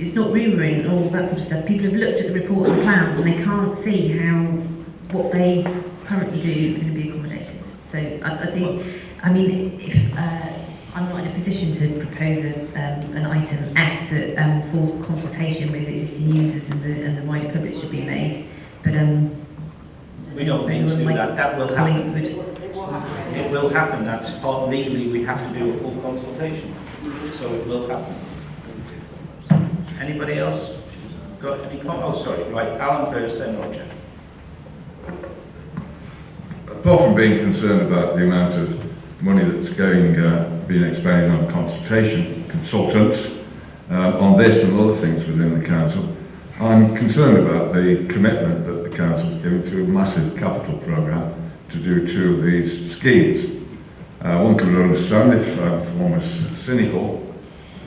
it's not rumouring and all that sort of stuff. People have looked at the reports and plans and they can't see how what they currently do is going to be accommodated. So I think, I mean, if I'm not in a position to propose an item F that for consultation with existing users and the wider public should be made, but we don't need to do that. That will happen. It will happen. That's part legally. We have to do a full consultation, so it will happen. Anybody else got any comments? Oh, sorry. Right, Alan first, then Roger. Apart from being concerned about the amount of money that's being expended on consultants on this and other things within the council, I'm concerned about the commitment that the council's given to a massive capital programme to do 2 of these schemes. One could understand if one was cynical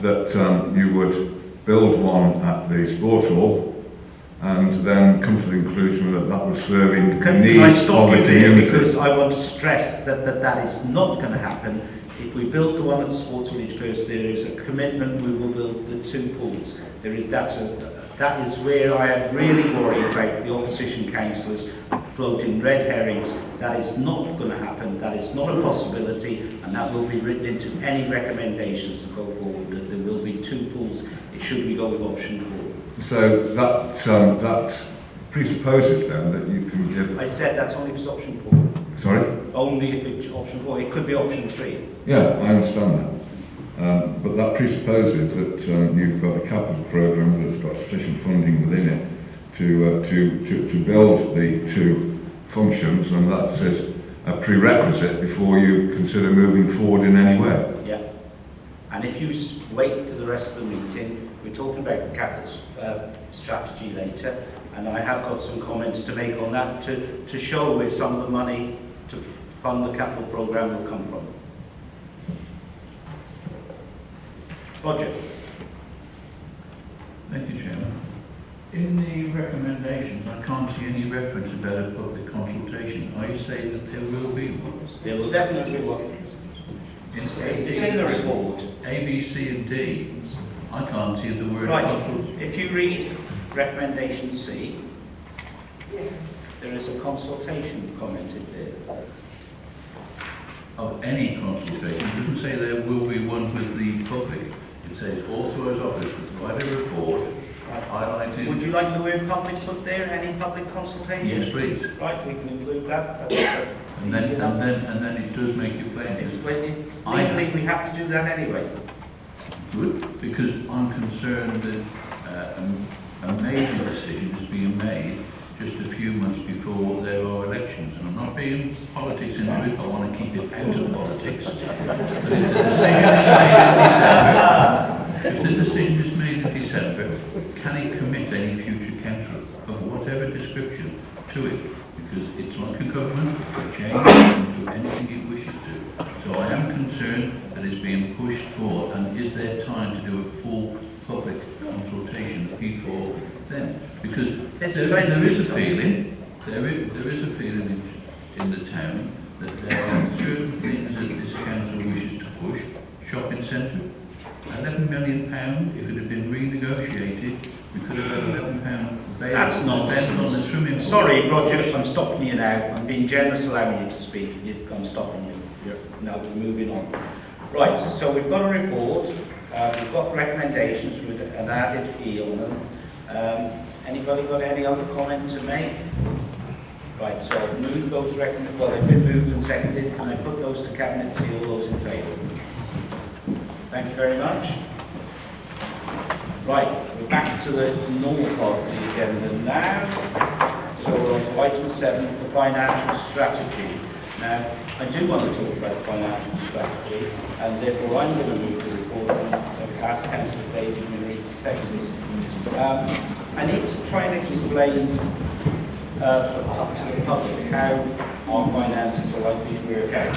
that you would build one at the sports hall and then come to the conclusion that that was serving the needs of the community. Because I want to stress that is not going to happen. If we build the one at the Sports Village first, there is a commitment we will build the 2 pools. That is where I am really worried about the opposition councillors floating red herrings. That is not going to happen. That is not a possibility, and that will be written into any recommendations to go forward, that there will be 2 pools. It should we go with option 4. So that presupposes then that you can give... I said that's only if it's option 4. Sorry? Only if it's option 4. It could be option 3. Yeah, I understand that. But that presupposes that you've got a capital programme that's got sufficient funding within it to build the 2 functions, and that is a prerequisite before you consider moving forward in any way. Yeah. And if you wait for the rest of the meeting, we're talking about the capital strategy later, and I have got some comments to make on that to show where some of the money to fund the capital programme will come from. Roger. Thank you, Chairman. In the recommendations, I can't see any reference about a public consultation. Are you saying that there will be one? There will definitely be one. It's in the report. A, B, C and D. I can't see the word Right, consultation. if you read recommendation C, there is a consultation commented there. Of any consultation. It doesn't say there will be one with the public. It says authorised office to provide a report highlighting. Would you like the word public put there, any public consultation? Yes, please. Right, we can include that. And then it does make it plain. Legally, we have to do that anyway. Good, because I'm concerned that a major decision is being made just a few months before there are elections. And I'm not being politics into it, I want to keep it out of politics. But if the decision is made in December, can it commit any future councillor of whatever description to it? Because it's like a government, it can change and do anything it wishes to. So I am concerned that it's being pushed forward, and is there time to do a full public consultation before then? Because there is a feeling in the town that there are certain things that this council wishes to push. Shopping centre, £11 million. If it had been renegotiated, we could have had £11 That's spent on the nonsense. swimming pool. Sorry, Roger, I'm stopping you now. I'm being generous allowing you to speak. I'm stopping you. Now we're moving on. Right, so we've got a report. We've got recommendations with an added fee on them. Anybody got any other comment to make? Right, so I've moved those recommendations. Well, they've been moved and seconded. Can I put those to Cabinet and see all those in favour? Thank you very much. Right, we're back to the normal part of the agenda now. So we're on to item 7, the financial strategy. Now, I do want to talk about financial strategy, and therefore I'm going to move the report and ask Councillor David Murray to second this. I need to try and explain to the public how our finances are likely to work out.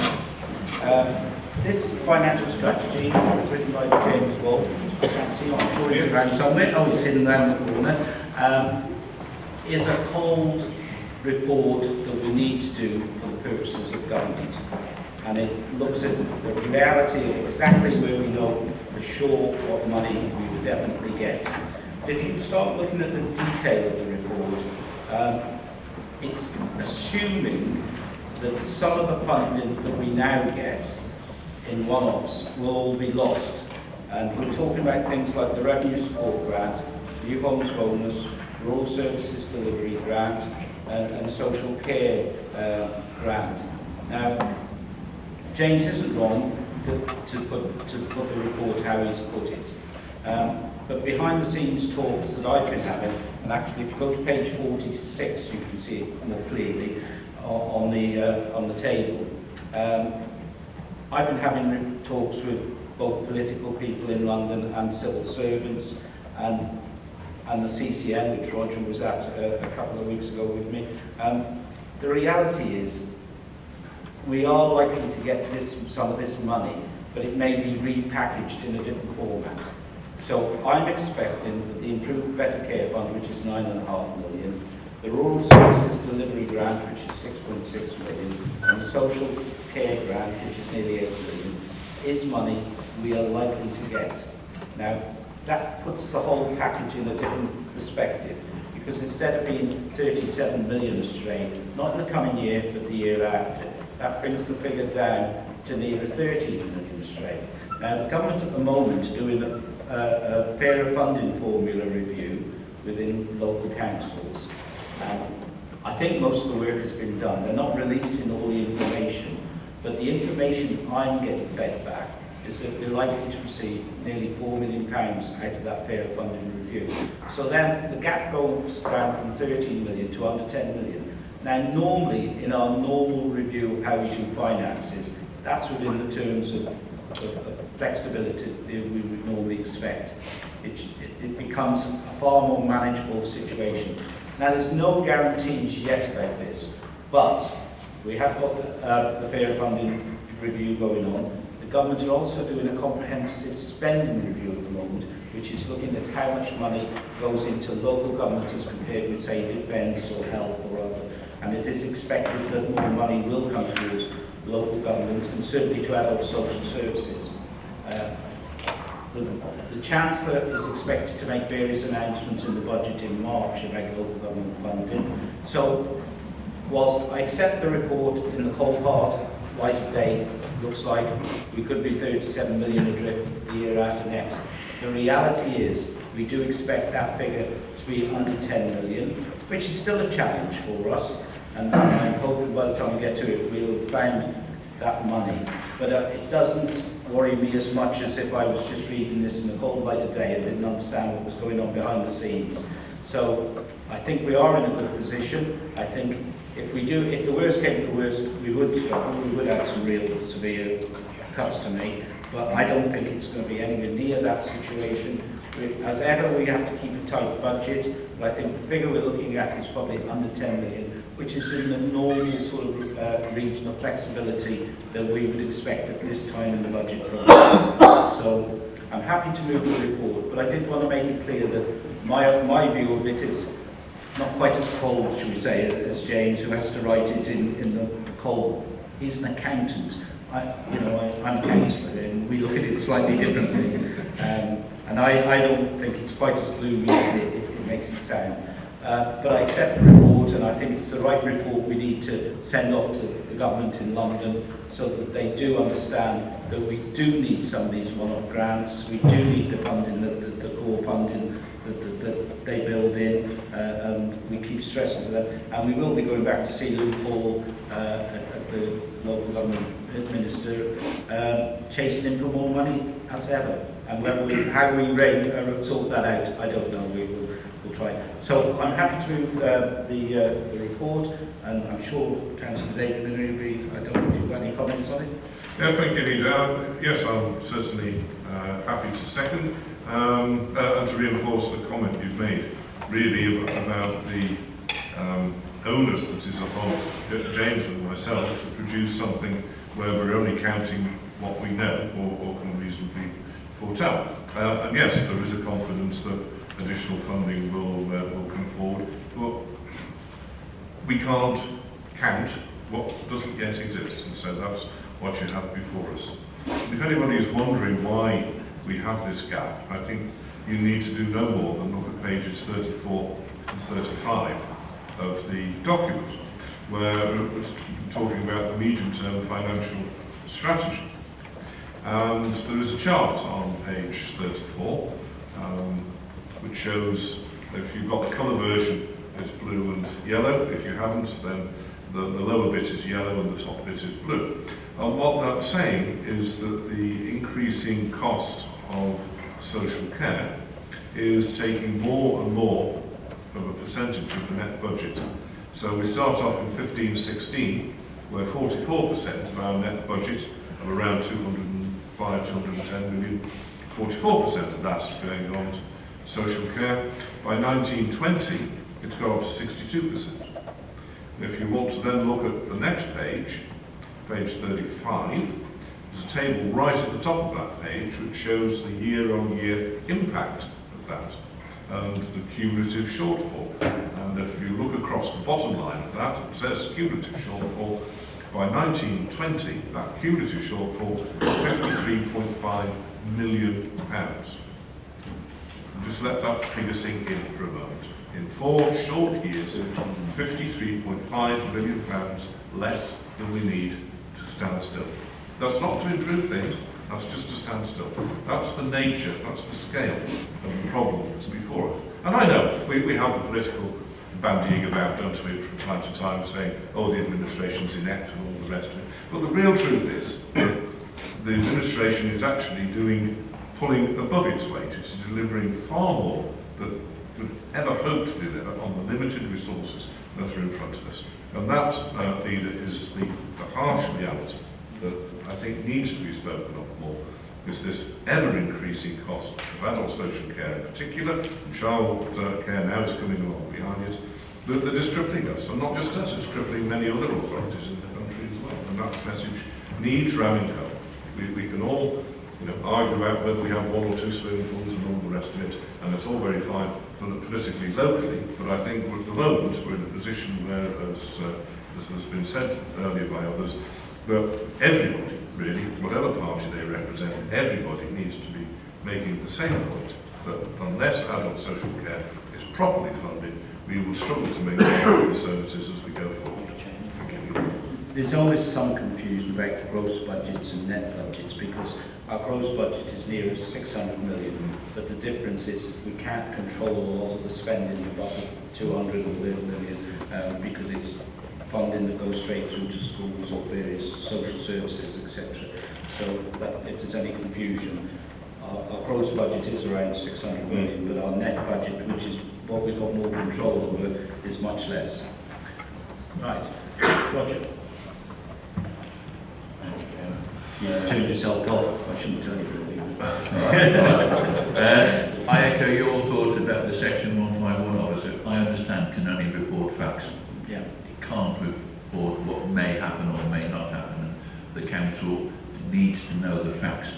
This financial strategy was written by James Wall. I can't see, I'm sure he's around somewhere. Oh, he's hidden around the corner. Is a cold report that we need to do for the purposes of government. And it looks at the reality of exactly where we know for sure what money we would definitely get. If you start looking at the detail of the report, it's assuming that some of the funding that we now get in one-offs will all be lost. And we're talking about things like the Revenue Support Grant, New Homes Bonus, Rural Services Delivery Grant, and Social Care Grant. Now, James isn't wrong to put the report how he's put it. But behind the scenes talks that I've been having, and actually if you go to page 46 you can see it more clearly on the table. I've been having talks with both political people in London and civil servants and the CCM, which Roger was at a couple of weeks ago with me. The reality is we are likely to get some of this money, but it may be repackaged in a different format. So I'm expecting that the Improved Better Care Fund, which is £9.5 million, the Rural Services Delivery Grant, which is £6.6 million, and the Social Care Grant, which is nearly £8 million, is money we are likely to get. Now, that puts the whole package in a different perspective, because instead of being 37 million astray, not in the coming year, but the year after, that brings the figure down to near 13 million astray. Now, the government at the moment are doing a fairer funding formula review within local councils. I think most of the work has been done. They're not releasing all the information, but the information I'm getting fed back is that we're likely to receive nearly £4 million out of that fair funding review. So then the gap goes down from 13 million to under 10 million. Now normally, in our normal review of how we do finances, that's within the terms of flexibility that we would normally expect. It becomes a far more manageable situation. Now there's no guarantees yet about this, but we have got the fair funding review going on. The government are also doing a comprehensive spending review at the moment, which is looking at how much money goes into local government as compared with, say, defence or health or other. And it is expected that more money will come towards local government and certainly to adult social services. The Chancellor is expected to make various announcements in the budget in March about local government funding. So, whilst I accept the report in the cold hard light of day, looks like we could be 37 million adrift the year after next. The reality is we do expect that figure to be under 10 million, which is still a challenge for us. And I'm hoping by the time we get to it, we'll have found that money. But it doesn't worry me as much as if I was just reading this in the cold light of day and didn't understand what was going on behind the scenes. So I think we are in a good position. I think if the worst came to the worst, we would struggle. We would have some real severe cuts to make. But I don't think it's going to be anywhere near that situation. As ever, we have to keep a tight budget. But I think the figure we're looking at is probably under 10 million, which is in the normal sort of region of flexibility that we would expect at this time in the budget process. So I'm happy to move the report, but I did want to make it clear that my view of it is not quite as cold, should we say, as James, who has to write it in the cold. He's an accountant. I'm a councillor, and we look at it slightly differently. And I don't think it's quite as gloomy as it makes it sound. But I accept the report, and I think it's the right report we need to send off to the government in London so that they do understand that we do need some of these one-off grants. We do need the funding, the core funding that they build in, and we keep stressing to them. And we will be going back to see Luke Hall at the local government minister, chasing him for more money as ever. And how we sort that out, I don't know. We'll try. So I'm happy to move the report, and I'm sure Councillor David will be. I don't know if you've got any comments on it. Yeah, thank you, Leader. Yes, I'm certainly happy to second and to reinforce the comment you've made, really about the onus that is upon James and myself to produce something where we're only counting what we know or can reasonably foretell. And yes, there is a confidence that additional funding will come forward, but we can't count what doesn't yet exist, and so that's what you have before us. If anybody is wondering why we have this gap, I think you need to do no more than look at pages 34 and 35 of the document, where it's talking about the medium-term financial strategy. And there is a chart on page 34, which shows, if you've got the colour version, it's blue and yellow. If you haven't, then the lower bit is yellow and the top bit is blue. And what that's saying is that the increasing cost of social care is taking more and more of a percentage of the net budget. So we start off in 15-16, where 44% of our net budget of around 205, 210 million, 44% of that is going on to social care. By 1920, it's gone up to 62%. If you want to then look at the next page, page 35, there's a table right at the top of that page which shows the year-on-year impact of that and the cumulative shortfall. And if you look across the bottom line of that, it says cumulative shortfall. By 1920, that cumulative shortfall is £53.5 million. Just let that figure sink in for a moment. In 4 short years, £53.5 million less than we need to stand still. That's not to improve things, that's just to stand still. That's the nature, that's the scale of the problem that's before us. And I know we have the political bandying about, don't we, from time to time, saying, oh, the administration's inept and all the rest of it. But the real truth is that the administration is actually pulling above its weight. It's delivering far more than could ever hope to deliver on the limited resources that are in front of us. And that, Leader, is the harsh reality that I think needs to be spoken of more, is this ever-increasing cost of adult social care in particular, and child care now is coming along behind it, that is crippling us, and not just us, it's crippling many other authorities in the country as well. And that message needs ramming home. We can all argue about whether we have one or two swimming pools and all the rest of it, and it's all very fine politically, locally, but I think at the moment we're in a position where, as has been said earlier by others, that everybody, really, whatever party they represent, everybody needs to be making the same point, that unless adult social care is properly funded, we will struggle to maintain the services as we go forward. There's always some confusion about gross budgets and net budgets, because our gross budget is near 600 million, but the difference is we can't control a lot of the spending above 200 million because it's funding that goes straight through to schools or various social services, etc. So that if there's any confusion, our gross budget is around 600 million, but our net budget, which is what we've got more control over, is much less. Right, Roger. You turned yourself off. I shouldn't tell you. I echo your thoughts about the Section 151 officer. I understand can only report facts. Yeah. It can't report what may happen or may not happen. The council needs to know the facts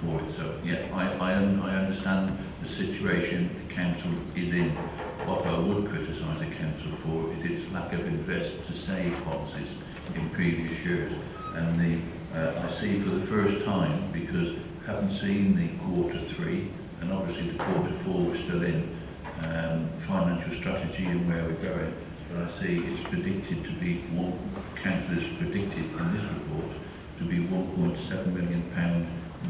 for it. So yeah, I understand the situation the council is in. What I would criticise the council for is its lack of invest to save policies in previous years. And I see for the first time, because I haven't seen the Q3, and obviously the Q4 we're still in, financial strategy and where we're going, but I see it's predicted to be, council is predicted in this report to be £1.7 million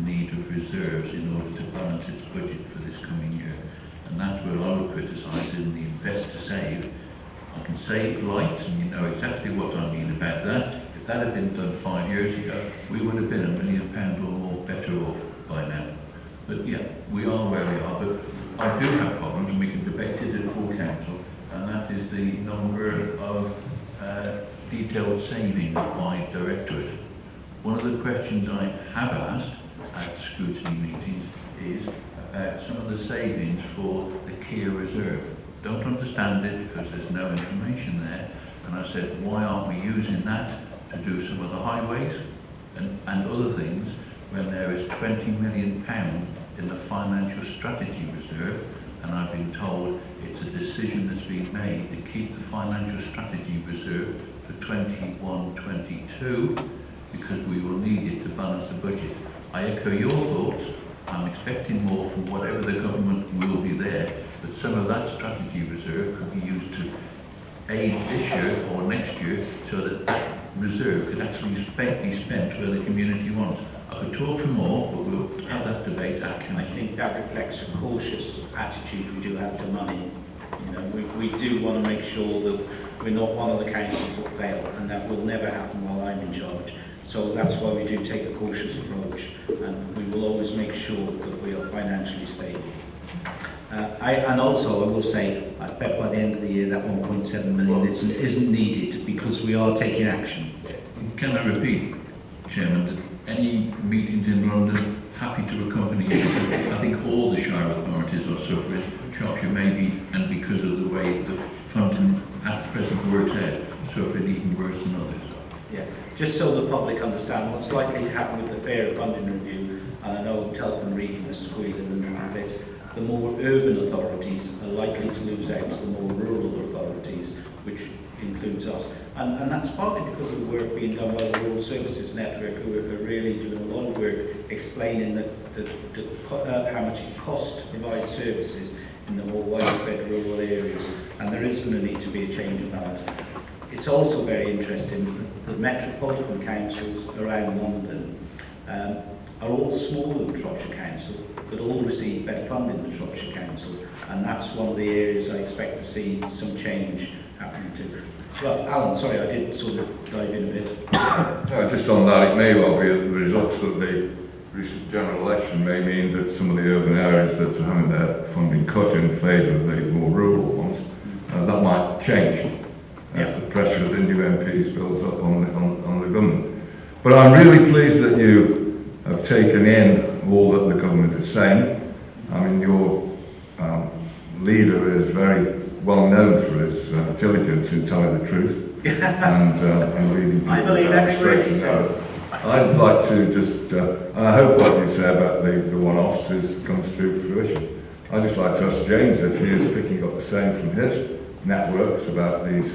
need of reserves in order to balance its budget for this coming year. And that's where I would criticise in the invest to save. I can save light, and you know exactly what I mean about that. If that had been done 5 years ago, we would have been £1 million or more better off by now. But yeah, we are where we are, but I do have problems, and we can debate it at full council, and that is the number of detailed savings by directorate. One of the questions I have asked at scrutiny meetings is about some of the savings for the Kia Reserve. Don't understand it because there's no information there, and I said, why aren't we using that to do some of the highways and other things when there is £20 million in the financial strategy reserve, and I've been told it's a decision that's been made to keep the financial strategy reserve for 21-22 because we will need it to balance the budget. I echo your thoughts. I'm expecting more from whatever the government will be there, but some of that strategy reserve could be used to aid this year or next year so that that reserve could actually be spent where the community wants. I could talk for more, but we'll have that debate at council. I think that reflects a cautious attitude we do have to money. You know, we do want to make sure that we're not one of the councils that fail, and that will never happen while I'm in charge. So that's why we do take a cautious approach, and we will always make sure that we are financially stable. And also, I will say, I bet by the end of the year that 1.7 million isn't needed because we are taking action. Can I repeat, Chairman, that any meetings in London, happy to accompany you. I think all the Shire authorities are suffering, Shropshire maybe, and because of the way the funding at present works out, suffering even worse than others. Yeah, just so the public understand what's likely to happen with the Fair Funding Review, and I know Telford and Reading is squealing a little bit, the more urban authorities are likely to lose out to the more rural authorities, which includes us. And that's partly because of the work being done by the Rural Services Network, who are really doing a lot of work explaining how much it costs to provide services in the more widespread rural areas. And there is going to need to be a change of balance. It's also very interesting that the metropolitan councils around London are all smaller than Shropshire Council, but all receive better funding than Shropshire Council, and that's one of the areas I expect to see some change happening to. Well, Alan, sorry, I did sort of dive in a bit. Just on that, it may well be that the results of the recent general election may mean that some of the urban areas that are having their funding cut in favour of the more rural ones, that might change as the pressure of the new MPs builds up on the government. But I'm really pleased that you have taken in all that the government is saying. I mean, your leader is very well known for his diligence in telling the truth and leading people. I believe every word he says. I'd like to just, I hope what you say about the one-offs comes to fruition. I'd just like to ask James if he is picking up the same from his networks about these,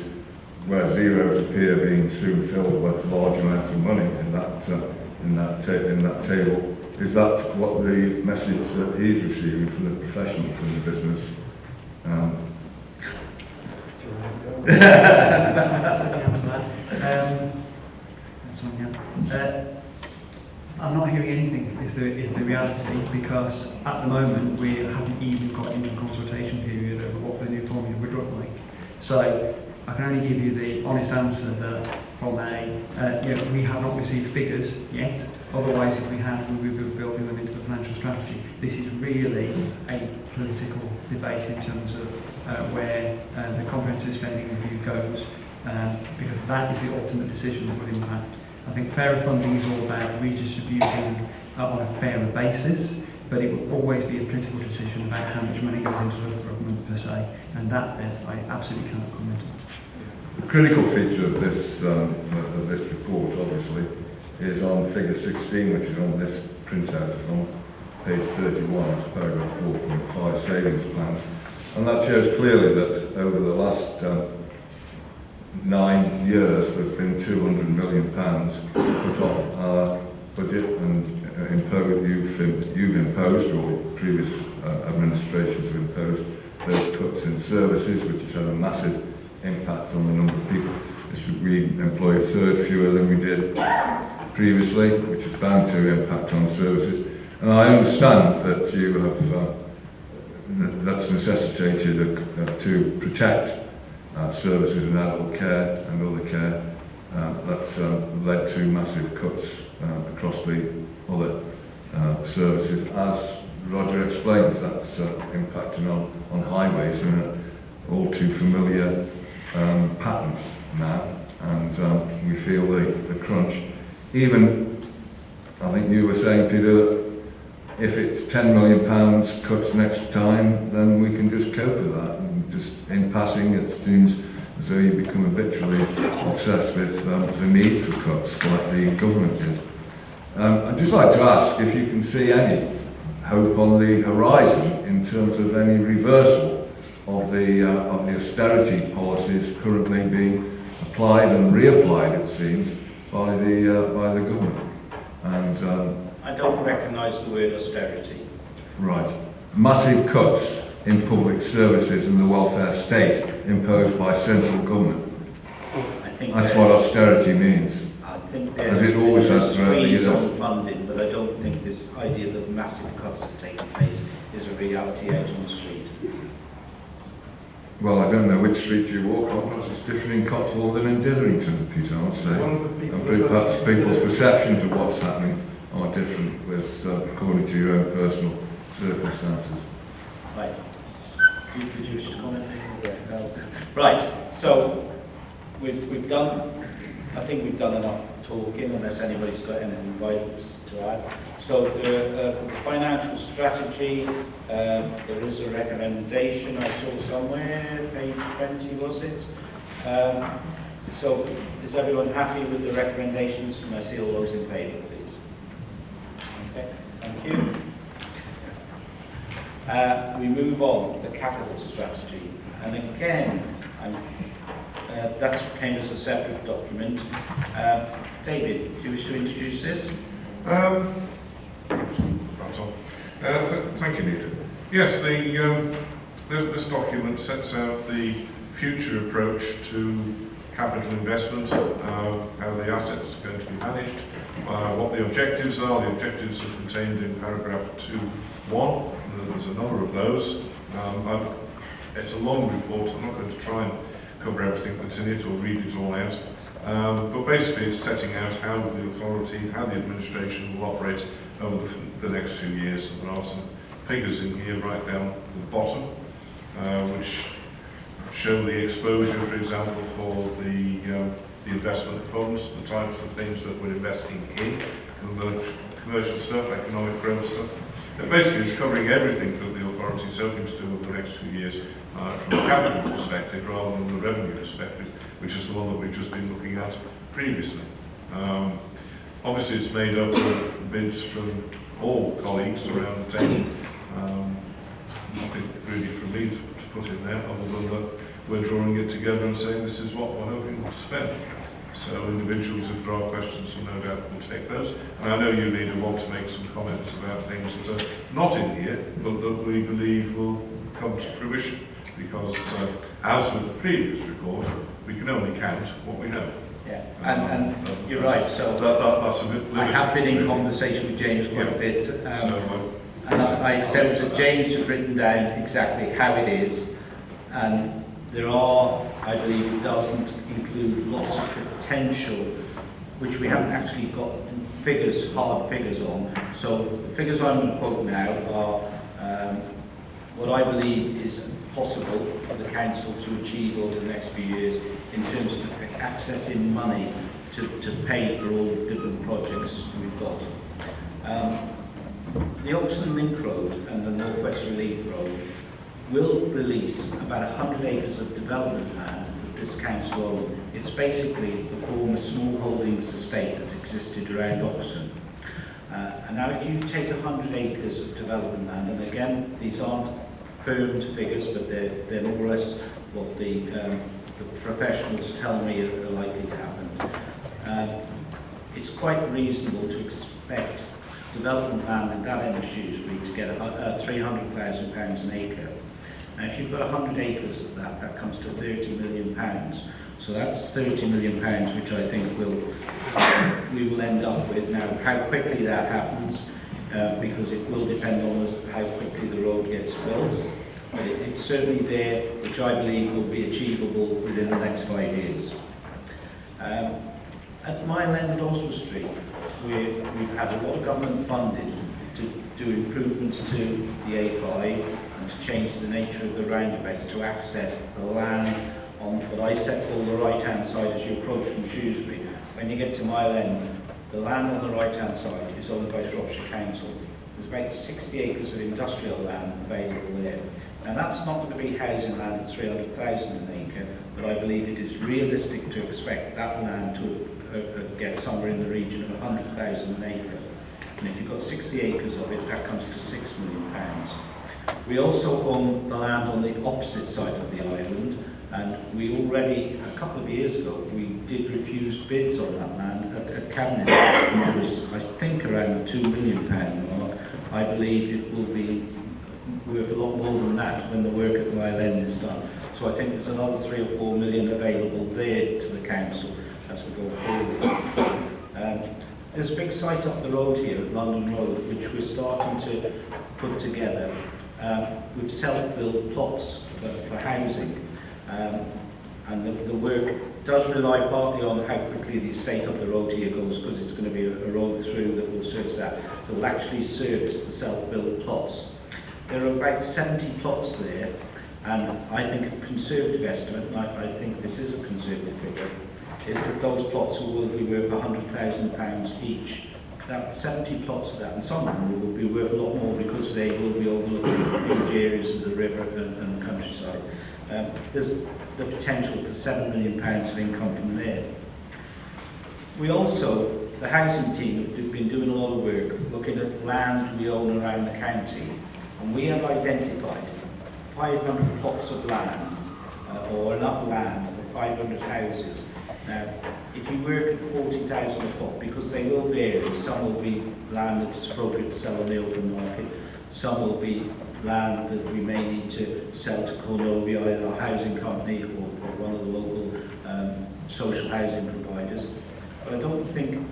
where zeros appear being soon filled with large amounts of money in that table. Is that what the message that he's receiving from the professionals in the business? I'm not hearing anything is the reality, because at the moment we haven't even got into a consultation period over what the new formula would look like. So I can only give you the honest answer that from we have not received figures yet. Otherwise, if we had, we would be building them into the financial strategy. This is really a political debate in terms of where the comprehensive spending review goes, because that is the ultimate decision that will impact. I think fairer funding is all about redistributing on a fairer basis, but it will always be a political decision about how much money goes into local government per se, and that I absolutely cannot comment on. The critical feature of this report, obviously, is on figure 16, which is on this printout. It's on page 31, it's paragraph 4.5, savings plans. And that shows clearly that over the last 9 years, there's been £200 million put on our budget, and you've imposed, or previous administrations have imposed, those cuts in services, which has had a massive impact on the number of people. We employ a third fewer than we did previously, which is bound to impact on services. And I understand that you have that's necessitated to protect services in adult care and other care. That's led to massive cuts across the other services. As Roger explains, that's impacting on highways in an all too familiar pattern now, and we feel the crunch. Even, I think you were saying, Peter, that if it's £10 million cuts next time, then we can just cope with that. And just in passing, it seems as though you become habitually obsessed with the need for cuts, like the government is. I'd just like to ask if you can see any hope on the horizon in terms of any reversal of the austerity policies currently being applied and reapplied, it seems, by the government. And I don't recognise the word austerity. Right. Massive cuts in public services and the welfare state imposed by central government. I think that's what austerity means. I think As there's it always been a has throughout the squeeze years. on funding, but I don't think this idea that massive cuts have taken place is a reality out on the street. Well, I don't know which street you walk on, perhaps it's different in Cotswold than in Ditherington, Peter, I would say. And perhaps people's perceptions of what's happening are different according to your own personal circumstances. Right. Do you wish to comment? No. Right. So we've done. I think we've done enough talking, unless anybody's got anything vital to add. So the financial strategy. There is a recommendation I saw somewhere, page 20 was it? So is everyone happy with the recommendations? Can I see all those in favour, please? Okay, thank you. We move on, the capital strategy. And again, that came as a separate document. David, do you wish to introduce this? Thank you, Peter. Yes, this document sets out the future approach to capital investment, how the assets are going to be managed, what the objectives are. The objectives are contained in paragraph 2.1. There's a number of those. It's a long report. I'm not going to try and cover everything that's in it or read it all out. But basically it's setting out how the authority, how the administration will operate over the next few years. And there are some figures in here right down the bottom, which show the exposure, for example, for the investment funds, the types of things that we're investing in, commercial stuff, economic growth stuff. And basically it's covering everything that the authority is hoping to do over the next few years from a capital perspective rather than the revenue perspective, which is the one that we've just been looking at previously. Obviously, it's made up of bids from all colleagues around the table. Nothing really for me to put in there, other than that we're drawing it together and saying this is what we're hoping to spend. So individuals, if there are questions, no doubt will take those. And I know you, Leader, want to make some comments about things that are not in here, but that we believe will come to fruition. Because as with the previous report, we can only count what we know. Yeah, and you're right. So that's a bit limited. I have been in conversation with James quite a bit, and I accept that James has written down exactly how it is, and there are, I believe, it doesn't include lots of potential, which we haven't actually got figures, hard figures on. So the figures I'm going to quote now are what I believe is possible for the council to achieve over the next few years in terms of accessing money to pay for all the different projects we've got. The Oxon Link Road and the North West Relief Road will release about 100 acres of development land that this council owns. It's basically the former small holdings estate that existed around Oxon. And now if you take 100 acres of development land, and again, these aren't firmed figures, but they're more or less what the professionals tell me are likely to happen. It's quite reasonable to expect development land in that end of Shrewsbury to get £300,000 an acre. Now, if you've got 100 acres of that, that comes to £30 million. So that's £30 million, which I think we will end up with. Now, how quickly that happens, because it will depend on how quickly the road gets built. But it's certainly there, which I believe will be achievable within the next 5 years. At Mile End at Oswald Street, we've had a lot of government funding to do improvements to the A5 and to change the nature of the roundabout to access the land on what I set for the right-hand side as you approach from Shrewsbury. When you get to Mile End, the land on the right-hand side is owned by Shropshire Council. There's about 60 acres of industrial land available there. Now that's not going to be housing land at 300,000 an acre, but I believe it is realistic to expect that land to get somewhere in the region of 100,000 an acre. And if you've got 60 acres of it, that comes to £6 million. We also own the land on the opposite side of the island, and we already, a couple of years ago, we did refuse bids on that land at Cabinet, which was, I think, around the £2 million mark. I believe it will be worth a lot more than that when the work at Mile End is done. So I think there's another 3 or 4 million available there to the council as we go forward. There's a big site up the road here at London Road, which we're starting to put together with self-built plots for housing. And the work does rely partly on how quickly the estate up the road here goes, because it's going to be a road through that will service that will actually service the self-built plots. There are about 70 plots there, and I think a conservative estimate, and I think this is a conservative figure, is that those plots will be worth £100,000 each. Now, 70 plots of that, and some of them will be worth a lot more because they will be overlooking huge areas of the river and the countryside. There's the potential for £7 million of income from there. We also, the housing team, have been doing a lot of work looking at land we own around the county, and we have identified 500 plots of land, or enough land for 500 houses. Now, if you work at 40,000 a plot, because they will vary, some will be land that's appropriate to sell on the open market, some will be land that we may need to sell to Cornovia, either a housing company or one of the local social housing providers. But I don't think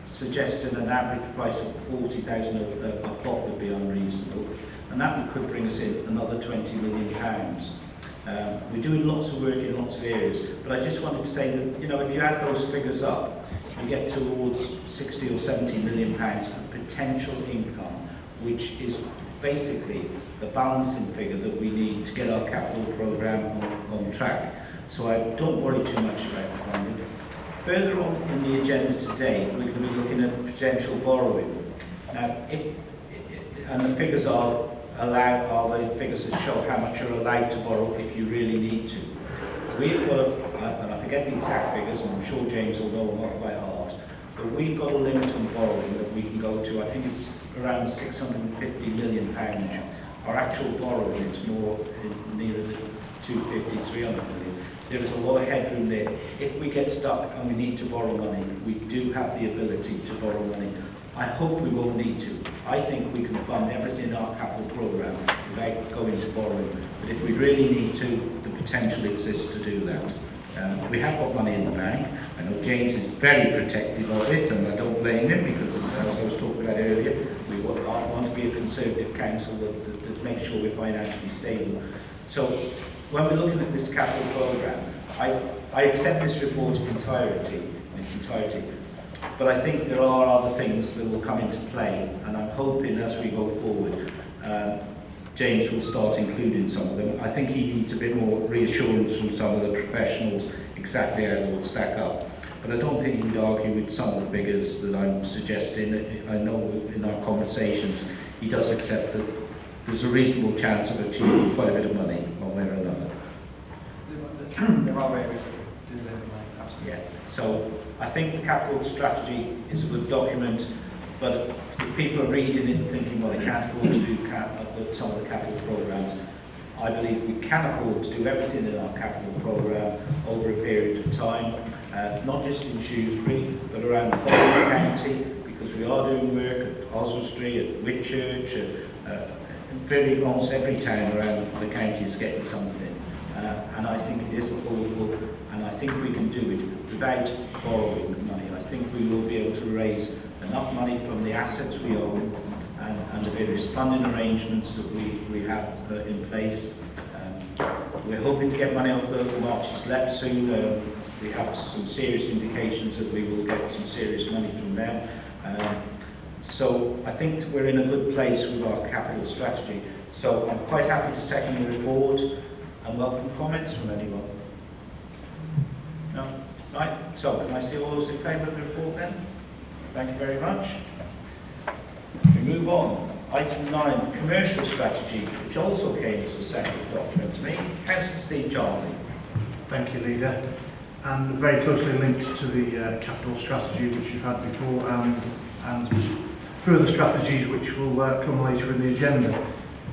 suggesting an average price of 40,000 a plot would be unreasonable, and that could bring us in another £20 million. We're doing lots of work in lots of areas, but I just wanted to say that, you know, if you add those figures up, you get towards 60 or 70 million pounds of potential income, which is basically the balancing figure that we need to get our capital programme on track. So I don't worry too much about the funding. Further on in the agenda today, we're going to be looking at potential borrowing. Now, and the figures are the figures that show how much you're allowed to borrow if you really need to. We've got, and I forget the exact figures, and I'm sure James will know them off by heart, but we've got a limit on borrowing that we can go to. I think it's around £650 million. Our actual borrowing is more near the 250, 300 million. There is a lot of headroom there. If we get stuck and we need to borrow money, we do have the ability to borrow money. I hope we won't need to. I think we can fund everything in our capital programme without going to borrowing. But if we really need to, the potential exists to do that. We have got money in the bank. I know James is very protective of it, and I don't blame him, because as I was talking about earlier, we want to be a conservative council that makes sure we're financially stable. So when we're looking at this capital programme, I accept this report in its entirety, but I think there are other things that will come into play, and I'm hoping as we go forward, James will start including some of them. I think he needs a bit more reassurance from some of the professionals exactly how they will stack up. But I don't think he would argue with some of the figures that I'm suggesting. I know in our conversations he does accept that there's a reasonable chance of achieving quite a bit of money one way or another. There are areas that do live absolutely. Yeah. So I think the capital strategy is a good document, but if people are reading it and thinking, well, they can't afford to do some of the capital programmes, I believe we can afford to do everything in our capital programme over a period of time, not just in Shrewsbury, but around the whole county, because we are doing work at Oswestry, at Whitchurch, very almost every town around the county is getting something. And I think it is affordable, and I think we can do it without borrowing money. I think we will be able to raise enough money from the assets we own and the various funding arrangements that we have in place. We're hoping to get money off the Marches Lep soon. We have some serious indications that we will get some serious money from them. So I think we're in a good place with our capital strategy. So I'm quite happy to second the report and welcome comments from anyone. No? Right, so can I see all those in favour of the report then? Thank you very much. We move on. Item 9, commercial strategy, which also came as a separate document to me. Councillor Steve Jarley. Thank you, Leader. And very closely linked to the capital strategy which you've had before, and further strategies which will come later in the agenda.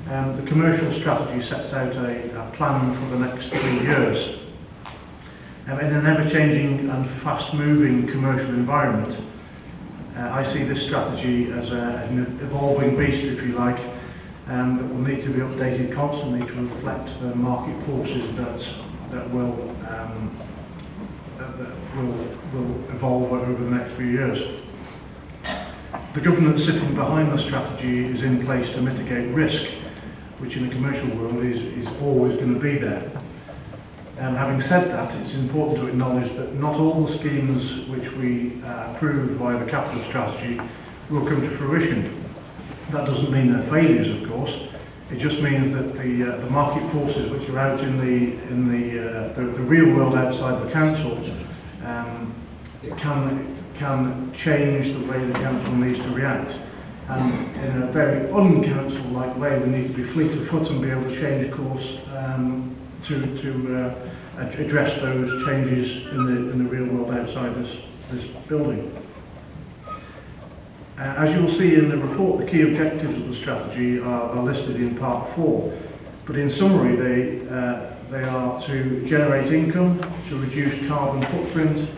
The commercial strategy sets out a plan for the next 3 years. In an ever-changing and fast-moving commercial environment, I see this strategy as an evolving beast, if you like, that will need to be updated constantly to reflect the market forces that will evolve over the next few years. The governance sitting behind the strategy is in place to mitigate risk, which in the commercial world is always going to be there. Having said that, it's important to acknowledge that not all the schemes which we approve via the capital strategy will come to fruition. That doesn't mean they're failures, of course. It just means that the market forces which are out in the real world outside the council can change the way the council needs to react. And in a very un-council-like way, we need to be fleet of foot and be able to change course to address those changes in the real world outside this building. As you will see in the report, the key objectives of the strategy are listed in part 4. But in summary, they are to generate income, to reduce carbon footprint,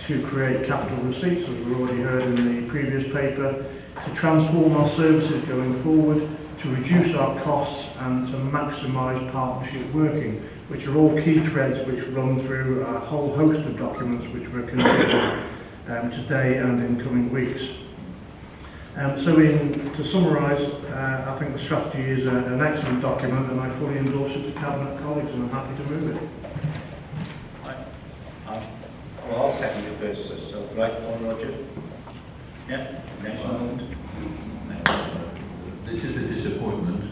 to create capital receipts, as we already heard in the previous paper, to transform our services going forward, to reduce our costs, and to maximise partnership working, which are all key threads which run through a whole host of documents which we're considering today and in coming weeks. To summarise, I think the strategy is an excellent document, and I fully endorse it to Cabinet colleagues, and I'm happy to move it. Well, I'll second it first, so right on, Roger. Yeah, next one. This is a disappointment.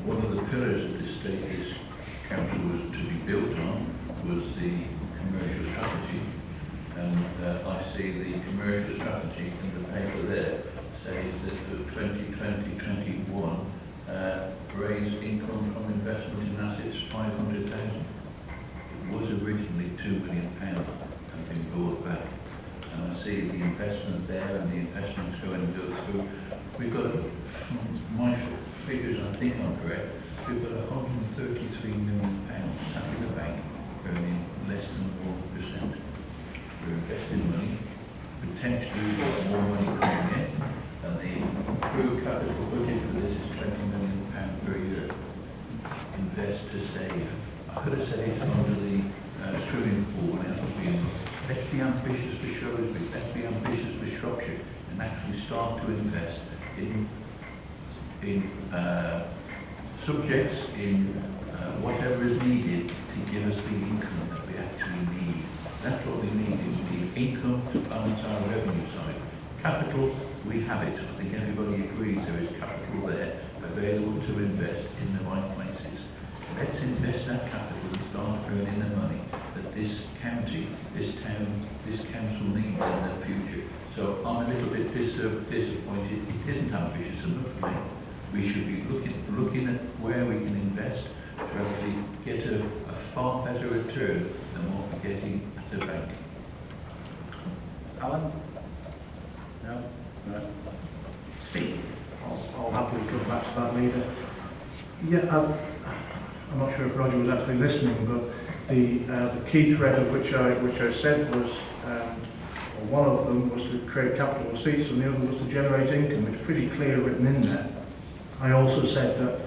One of the pillars of this state this council was to be built on was the commercial strategy. And I see the commercial strategy in the paper there says that for 2020-21 raise income from investment in assets 500,000. It was originally £2 million and been brought back investment there and the investments going to go through. We've got, my figures I think are correct, we've got £133 million sat in the bank, earning less than 1%. We're investing money, potentially we've got more money coming in, and the approved capital budget for this is £20 million per year. Invest to save. I could have said it under the swimming pool when it was being, let's be ambitious for Shrewsbury, let's be ambitious for Shropshire, and actually start to invest in subjects, in whatever is needed to give us the income that we actually need. That's what we need, is we need income to balance our revenue side. Capital, we have it. I think everybody agrees there is capital there available to invest in the right places. Let's invest that capital and start earning the money that this county, this town, this council needs in the future. So I'm a little bit disappointed. It isn't ambitious enough for me. We should be looking at where we can invest to actually get a far better return than what we're getting at the bank. Alan? No? No. Steve? I'll happily come back to that, leader. Yeah, I'm not sure if Roger was actually listening, but the key thread of which I said was, one of them was to create capital receipts and the other was to generate income. It's pretty clear written in there. I also said that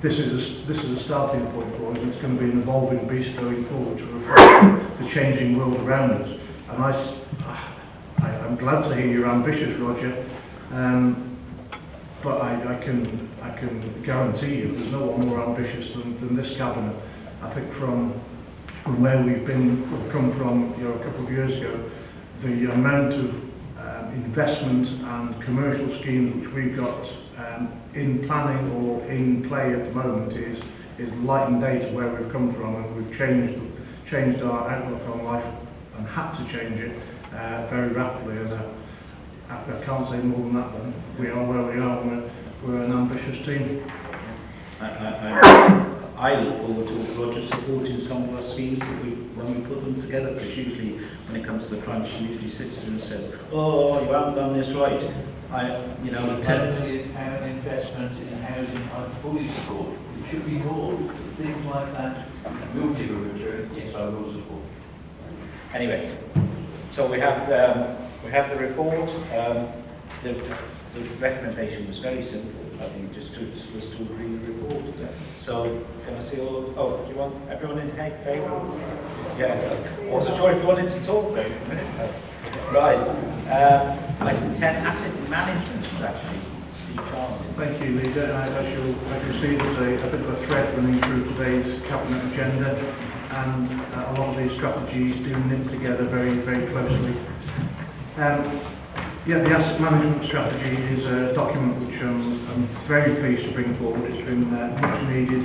this is a starting point for us. It's going to be an evolving beast going forward to reflect the changing world around us. And I'm glad to hear you're ambitious, Roger. But I can guarantee you there's no one more ambitious than this cabinet. I think from where we've come from a couple of years ago, the amount of investment and commercial schemes which we've got in planning or in play at the moment is light and day to where we've come from, and we've changed our outlook on life and had to change it very rapidly. And I can't say more than that. Then we are where we are. We're an ambitious team. I look forward to Roger supporting some of our schemes when we put them together, because usually when it comes to the crunch, he usually sits there and says, "Oh, you haven't done this right." £10 million investment in housing, I fully support. It should be more. Things like that will give a return. Yes, I will support. Anyway, so we have the report. The recommendation was very simple. I think just was to agree the report. So can I see all of? Oh, do you want everyone in favour? Yeah. I wasn't sure if you wanted to talk though. Right. Item 10, asset management strategy. Steve Charles. Thank you, Leader. As you'll see, there's a bit of a thread running through today's cabinet agenda, and a lot of these strategies do knit together very, very closely. Yeah, the asset management strategy is a document which I'm very pleased to bring forward. It's been much needed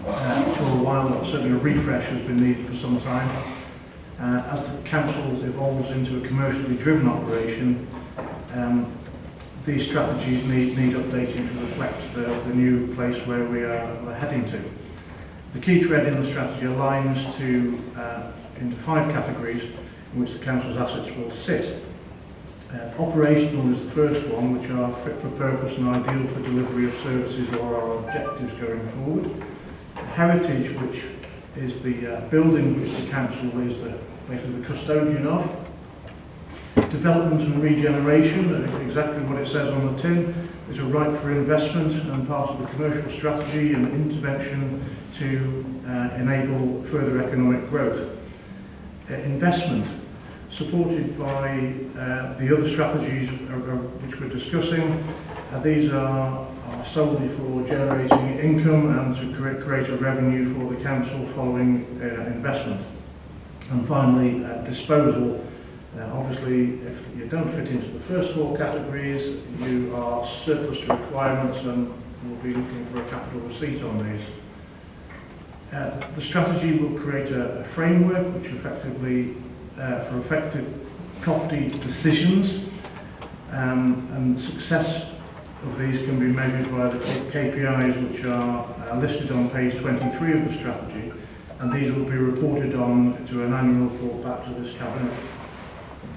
for a while. Certainly a refresh has been needed for some time. As the council evolves into a commercially driven operation, these strategies need updating to reflect the new place where we're heading to. The key thread in the strategy aligns into 5 categories in which the council's assets will sit. Operational is the first one, which are fit for purpose and ideal for delivery of services or our objectives going forward. Heritage, which is the building which the council is basically the custodian of. Development and regeneration, exactly what it says on the tin, is a right for investment and part of the commercial strategy and intervention to enable further economic growth. Investment, supported by the other strategies which we're discussing. These are solely for generating income and to create a revenue for the council following investment. And finally, disposal. Obviously, if you don't fit into the first 4 categories, you are surplus to requirements and we'll be looking for a capital receipt on these. The strategy will create a framework which effectively for effective property decisions, and success of these can be measured by the KPIs which are listed on page 23 of the strategy, and these will be reported on to an annual report back to this cabinet.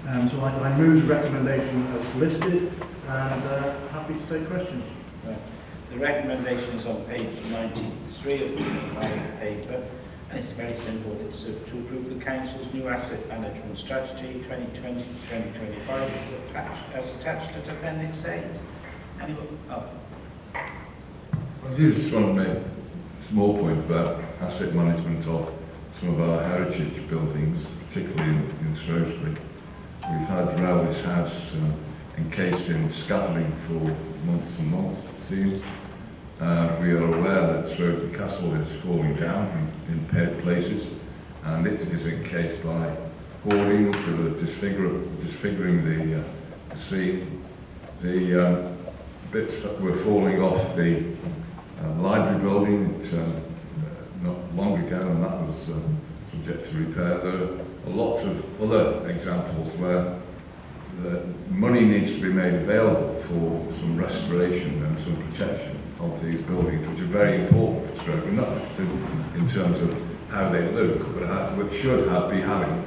So I move the recommendation as listed and happy to take questions. The recommendation is on page 93 of the paper, and it's very simple. It's to approve the Council's new asset management strategy 2020-2025 as attached at Appendix 8. Anyone? Oh. I just want to make a small point about asset management of some of our heritage buildings, particularly in Shrewsbury. We've had Rowley's House encased in scaffolding for months and months, it seems. We are aware that Shrewsbury Castle is falling down in paired places, and it is encased by hoardings that are disfiguring the scene. The bits that were falling off the library building not long ago, and that was subject to repair. There are lots of other examples where the money needs to be made available for some restoration and some protection of these buildings, which are very important for Shrewsbury, not just in terms of how they look, but which should be having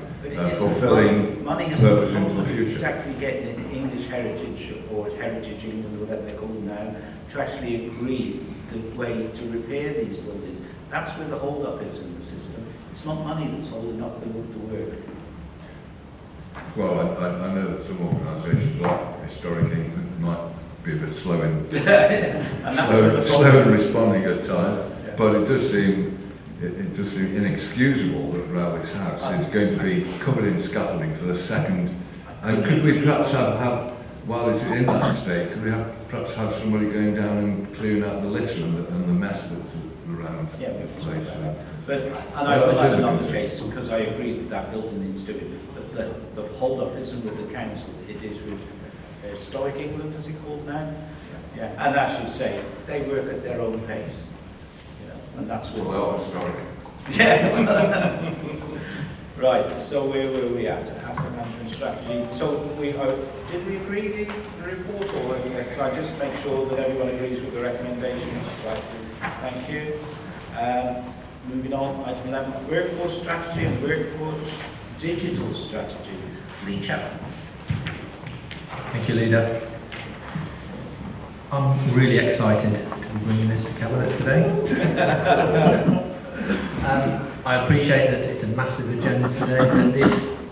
fulfilling purpose into the future. Exactly getting an English Heritage or Heritage England, whatever they're called now, to actually agree the way to repair these buildings. That's where the hold-up is in the system. It's not money that's holding up the work. Well, I know that some organisations like Historic England might be a bit slow in responding at times, but it does seem inexcusable that Rowley's House is going to be covered in scaffolding for the second. And could we perhaps have while it's in that state, could we perhaps have somebody going down and clearing out the litter and the mess that's around the place? And I put that another case because I agree that building needs to be. The hold-up isn't with the council; it is with Historic England, as it called now. Yeah, and I should say they work at their own pace. And that's what. Well, historic. Yeah. Right. So where were we at? Asset management strategy. So did we agree the report, or can I just make sure that everyone agrees with the recommendations? Right. Thank you. Moving on, item 11: workforce strategy and workforce digital strategy. Lee Chapman. Thank you, Leader. I'm really excited to be bringing this to Cabinet today. I appreciate that it's a massive agenda today,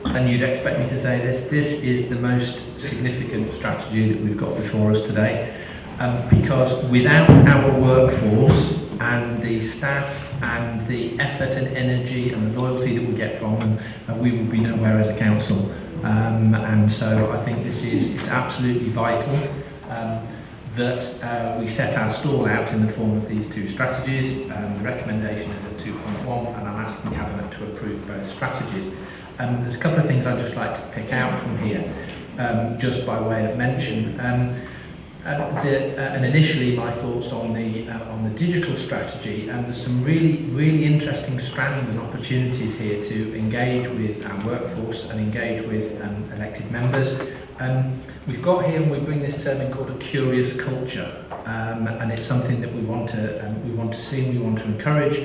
and you'd expect me to say this is the most significant strategy that we've got before us today, because without our workforce and the staff and the effort and energy and the loyalty that we get from them, we will be nowhere as a council. And so I think it's absolutely vital that we set our stall out in the form of these two strategies. The recommendation is at 2.1, and I'm asking Cabinet to approve both strategies. There's a couple of things I'd just like to pick out from here, just by way of mention. And initially, my thoughts on the digital strategy, and there's some really interesting strands and opportunities here to engage with our workforce and engage with elected members. We've got here, and we bring this term in, called a curious culture, and it's something that we want to see, and we want to encourage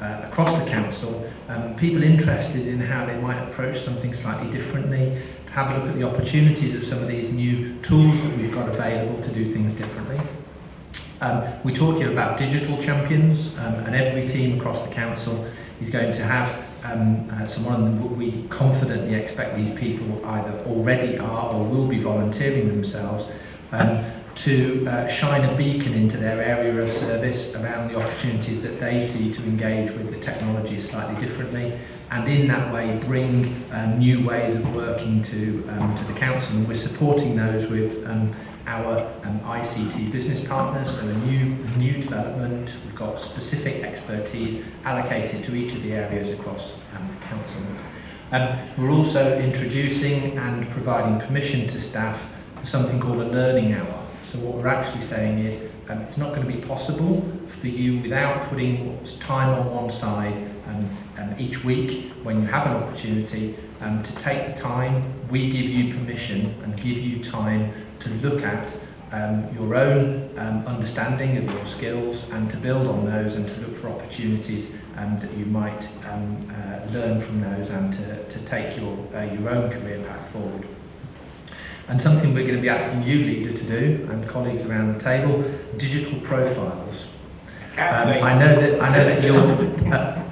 across the council. People interested in how they might approach something slightly differently, to have a look at the opportunities of some of these new tools that we've got available to do things differently. We talk here about digital champions, and every team across the council is going to have someone, and we confidently expect these people either already are or will be volunteering themselves to shine a beacon into their area of service around the opportunities that they see to engage with the technology slightly differently, and in that way bring new ways of working to the council. And we're supporting those with our ICT business partners, so a new development. We've got specific expertise allocated to each of the areas across the council. We're also introducing and providing permission to staff for something called a learning hour. So what we're actually saying is it's not going to be possible for you, without putting time on one side each week when you have an opportunity, to take the time. We give you permission and give you time to look at your own understanding of your skills and to build on those and to look for opportunities that you might learn from those and to take your own career path forward. And something we're going to be asking you, Leader, to do, and colleagues around the table, digital profiles. I know that you're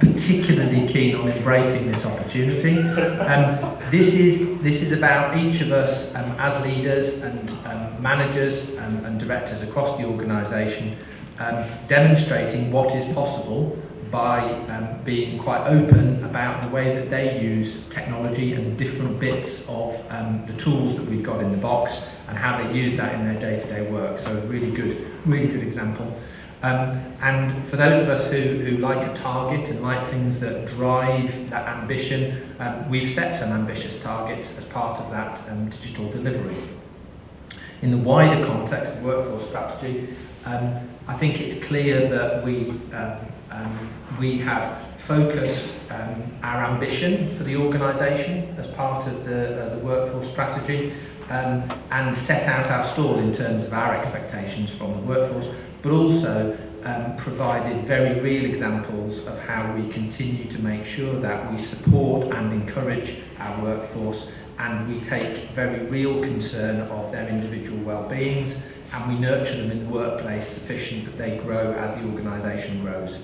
particularly keen on embracing this opportunity. This is about each of us as leaders and managers and directors across the organisation demonstrating what is possible by being quite open about the way that they use technology and different bits of the tools that we've got in the box and how they use that in their day-to-day work. So a really good example. And for those of us who like a target and like things that drive that ambition, we've set some ambitious targets as part of that digital delivery. In the wider context of workforce strategy, I think it's clear that we have focused our ambition for the organisation as part of the workforce strategy and set out our stall in terms of our expectations from the workforce, but also provided very real examples of how we continue to make sure that we support and encourage our workforce and we take very real concern of their individual well-beings and we nurture them in the workplace sufficient that they grow as the organisation grows.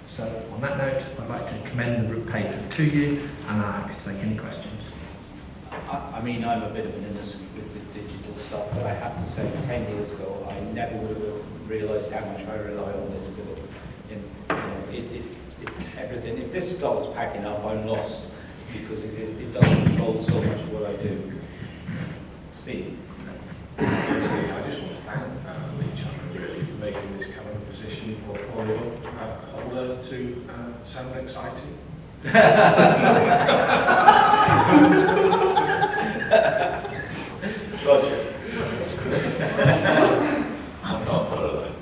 So on that note, I'd like to commend the paper to you and I'm happy to take any questions. I mean, I'm a bit of an innocent with the digital stuff, but I have to say 10 years ago, I never would have realised how much I rely on this ability. Everything. If this starts packing up, I'm lost because it does control so much of what I do. Steve? I just want to thank Lee Chandler really for making this current position portfolio holder to sound exciting. Roger. I'm not following.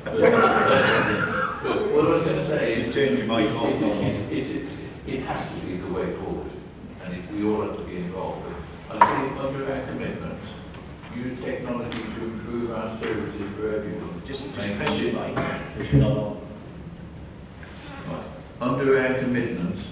What I was going to say is, it has to be the way forward, and we all have to be involved. I think under our commitments, use technology to improve our services for everyone. Just press your mic, which you're not on. Right. Under our commitments,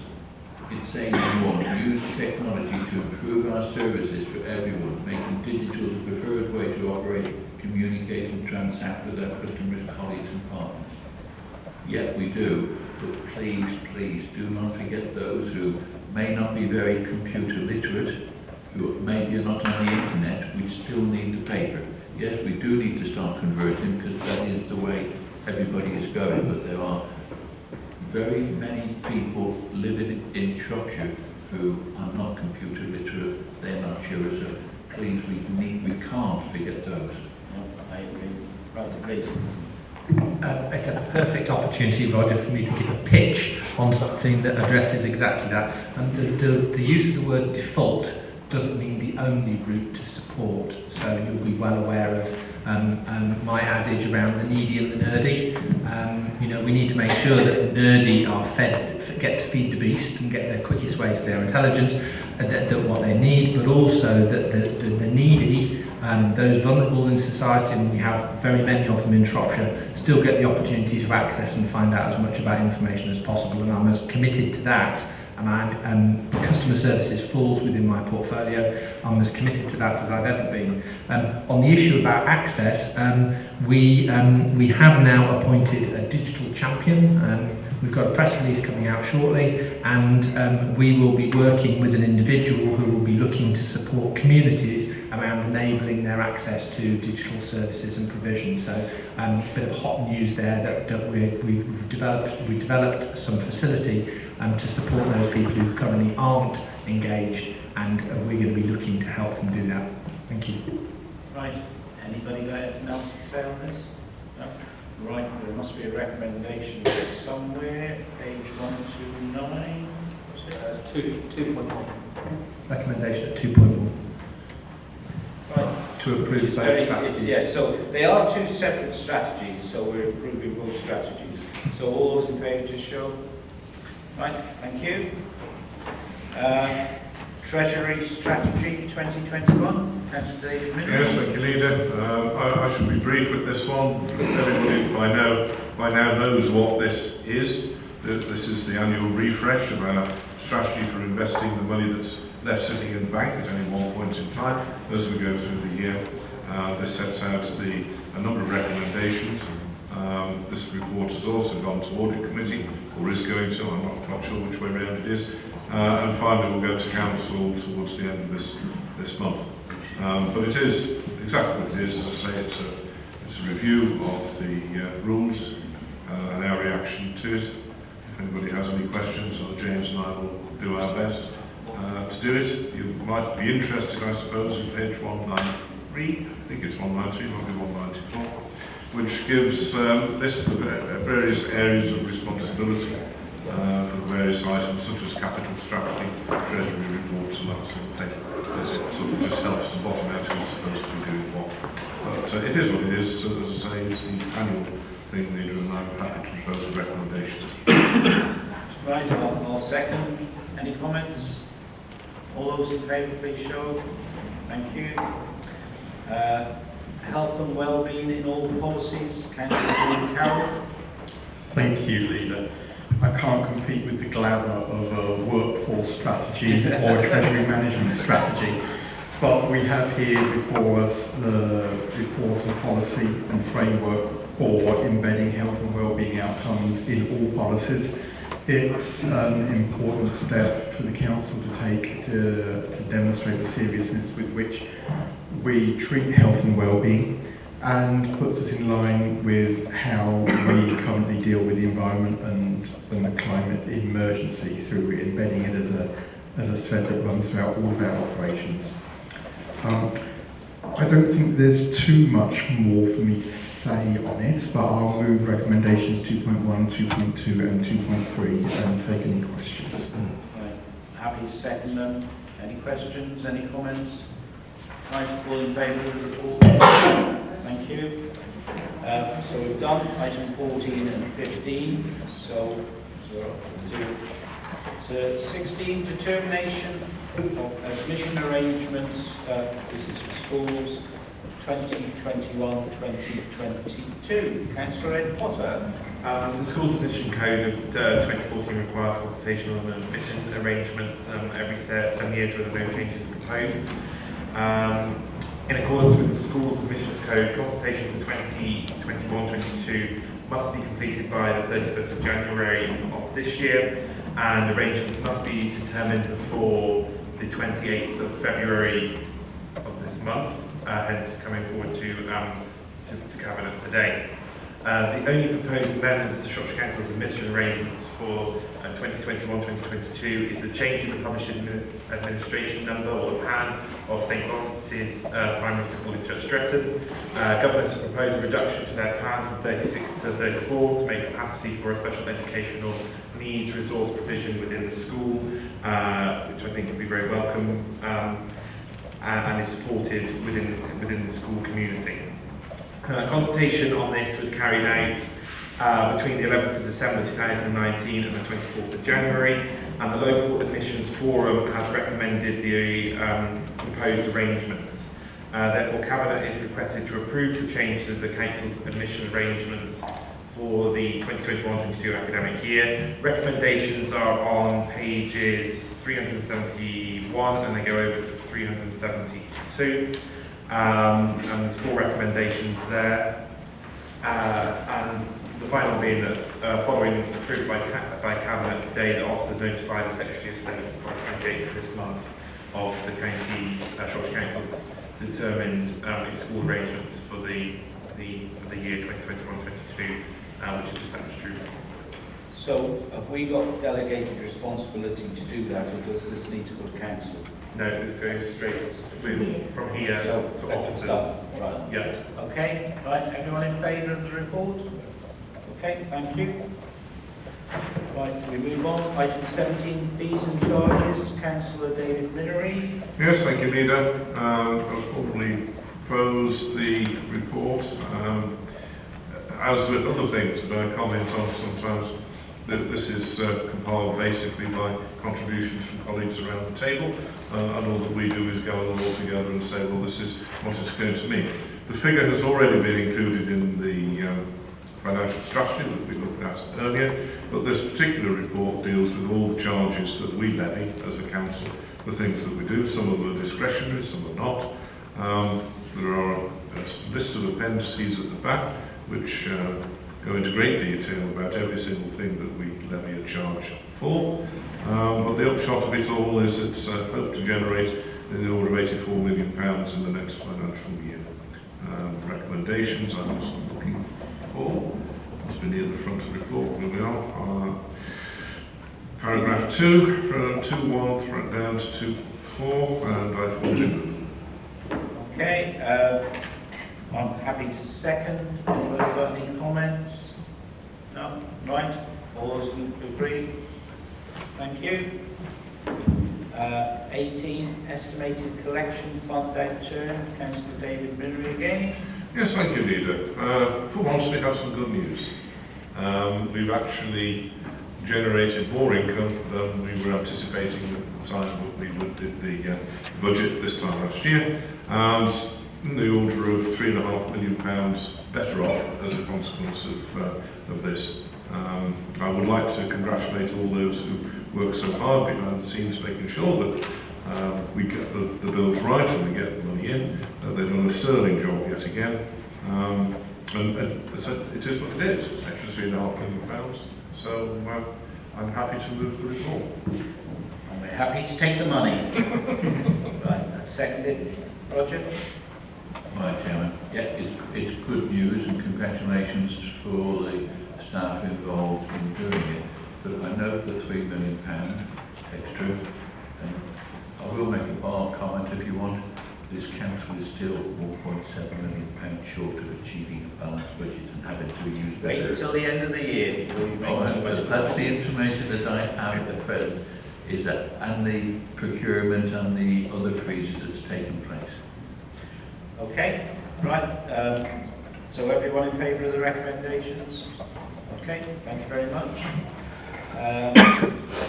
it's saying we want to use technology to improve our services for everyone, making digital the preferred way to operate, communicate and transact with our customers, colleagues and partners. Yet we do, but please, please do not forget those who may not be very computer literate, who maybe are not on the internet. We still need the paper. Yes, we do need to start converting because that is the way everybody is going, but there are very many people living in Shropshire who are not computer literate, they're not sure, so please, we can't forget those. I agree. Right, please. It's a perfect opportunity, Roger, for me to give a pitch on something that addresses exactly that. And the use of the word default doesn't mean the only route to support. So you'll be well aware of my adage around the needy and the nerdy. We need to make sure that the nerdy are get to feed the beast and get the quickest way to their intelligence, that what they need, but also that the needy, those vulnerable in society, and we have very many of them in Shropshire, still get the opportunity to access and find out as much about information as possible, and I'm as committed to that. And customer services falls within my portfolio. I'm as committed to that as I've ever been. On the issue about access, we have now appointed a digital champion. We've got a press release coming out shortly, and we will be working with an individual who will be looking to support communities around enabling their access to digital services and provision. So a bit of hot news there that we've developed some facility to support those people who currently aren't engaged, and we're going to be looking to help them do that. Thank you. Right. Anybody got anything else to say on this? No? Right, there must be a recommendation somewhere, page 129. Was it? 2.1. Recommendation at 2.1. Right. To approve both strategies. Yeah, so they are two separate strategies, so we're approving both strategies. So all those in favour just show. Right, thank you. Treasury Strategy 2021. Councillor David Miller. Yes, thank you, Leader. I should be brief with this one. Everybody by now knows what this is. This is the annual refresh of our strategy for investing the money that's left sitting in the bank at any one point in time as we go through the year. This sets out a number of recommendations. This report has also gone to Audit Committee, or is going to, I'm not quite sure which way around it is. And finally we'll go to Council towards the end of this month. But it is exactly what it is. As I say, it's a review of the rules and our reaction to it. If anybody has any questions, James and I will do our best to do it. You might be interested, I suppose, in page 193. I think it's 193, might be 194, which gives lists of various areas of responsibility for various items, such as capital strategy, treasury reports, and that sort of thing. This sort of just helps to bottom out who's supposed to be doing what. But it is what it is. So, as I say, it's the annual thing, Leader, and I'm happy to propose the recommendations. Right, I'll second. Any comments? All those in favour, please show. Thank you. Health and well-being in all policies. Councillor Dean Carroll. Thank you, Leader. I can't compete with the glamour of a workforce strategy or a treasury management strategy, but we have here before us the report on policy and framework for embedding health and well-being outcomes in all policies. It's an important step for the Council to take to demonstrate the seriousness with which we treat health and well-being, and puts us in line with how we currently deal with the environment and the climate emergency through embedding it as a thread that runs throughout all of our operations. I don't think there's too much more for me to say on it, but I'll move recommendations 2.1, 2.2 and 2.3 and take any questions. Right. Happy to second them. Any questions, any comments? Right, all in favour of the report? Thank you. So we've done item 14 and 15. So to 16, determination of admission arrangements. This is for schools 2021-2022. Councillor Ed Potter. The Schools Admission Code of 2014 requires consultation on admission arrangements every 7 years where no changes are proposed. In accordance with the Schools Admissions Code, consultation for 2021-22 must be completed by the 31st of January of this year, and arrangements must be determined before the 28th of February of this month, hence coming forward to Cabinet today. The only proposed amendments to Shropshire Council's admission arrangements for 2021-2022 is the change in the published administration number, or the PAN, of St Lawrence's Primary School in Church Stretton. Governors have proposed a reduction to their PAN from 36 to 34 to make capacity for a special educational needs resource provision within the school, which I think would be very welcome and is supported within the school community. Consultation on this was carried out between the 11th of December 2019 and the 24th of January, and the local admissions forum has recommended the proposed arrangements. Therefore, Cabinet is requested to approve the change to the Council's admission arrangements for the 2021-22 academic year. Recommendations are on pages 371 and they go over to 372. And there's 4 recommendations there. And the final being that following approved by Cabinet today, the officers notify the Secretary of State by the 28th of this month of the county's, Shropshire Council's determined school arrangements for the year 2021-22, which is the statutory responsibility. So have we got delegated responsibility to do that, or does this need to go to Council? No, this goes straight from here to officers. Right. Yeah. Okay, right, everyone in favour of the report? Okay, thank you. Right, we move on. Item 17, fees and charges. Councillor David Minery. Yes, thank you, Leader. I'll formally propose the report. As with other things that I comment on sometimes, This is compiled basically by contributions from colleagues around the table, and all that we do is gather them all together and say, well, this is what it's going to mean. The figure has already been included in the financial strategy that we looked at earlier, but this particular report deals with all the charges that we levy as a council, the things that we do. Some of them are discretionary, some are not. There are a list of appendices at the back which go into great detail about every single thing that we levy a charge for. But the upshot of it all is it's hoped to generate in the order of £84 million in the next financial year. Recommendations I'm just looking for. Must be near the front of the report. Here we are. Paragraph 2, from 2.1 right down to 2.4, and I fully agree. Okay, I'm happy to second. Anybody got any comments? No? Right. All those who agree? Thank you. 18, estimated collection fund outturn. Councillor David Minory again. Yes, thank you, Leader. For once, we have some good news. We've actually generated more income than we were anticipating at the time that we did the budget this time last year, and in the order of £3.5 million better off as a consequence of this. I would like to congratulate all those who work so hard behind the scenes, making sure that we get the bills right and we get the money in. They've done a sterling job yet again. And it is what it is. It's extra £3.5 million. So I'm happy to move the report. And we're happy to take the money. Right, seconded. Roger? Right, Chairman. Yeah, it's good news and congratulations for all the staff involved in doing it. But I note the £3 million extra, and I will make a bar comment if you want. This council is still £1.7 million short of achieving a balanced budget and having to use better. Wait until the end of the year before you make too much. That's the information that I have at present, is that, and the procurement and the other freezes that's taken place. Okay, right. So everyone in favour of the recommendations? Okay, thank you very much.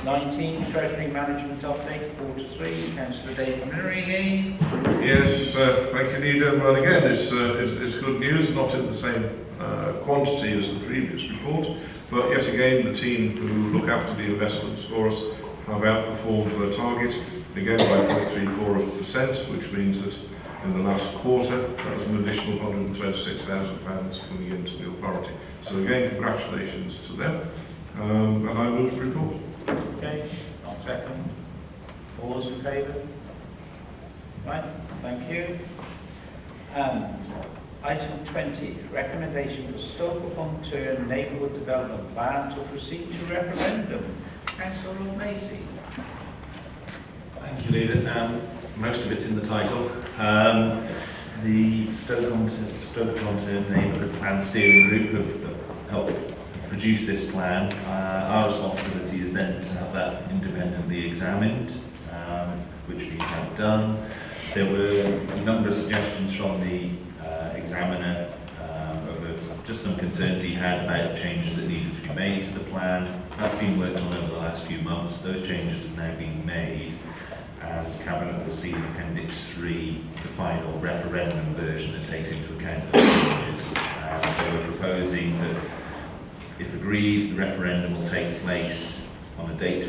19, Treasury Management Update, Quarter 3, Councillor David Minory again. Yes, thank you, Leader. Well, again, it's good news, not in the same quantity as the previous report, but yet again, the team who look after the investments for us have outperformed their target, again by 0.34%, which means that in the last quarter, that was an additional £126,000 coming into the authority. So again, congratulations to them. And I move the report. Okay, I'll second. All those in favour? Right, thank you. And item 20, recommendation for Stoke-upon-Tern Neighbourhood Development Plan to proceed to referendum. Councillor Macy. Thank you, Leader. Most of it's in the title. The Stoke-upon-Tern Neighbourhood Plan Steering Group have helped produce this plan. Our responsibility is then to have that independently examined, which we have done. There were a number of suggestions from the examiner of just some concerns he had about changes that needed to be made to the plan. That's been worked on over the last few months. Those changes have now been made, and Cabinet will see in Appendix 3 the final referendum version that takes into account those changes. So we're proposing that, if agreed, the referendum will take place on a date to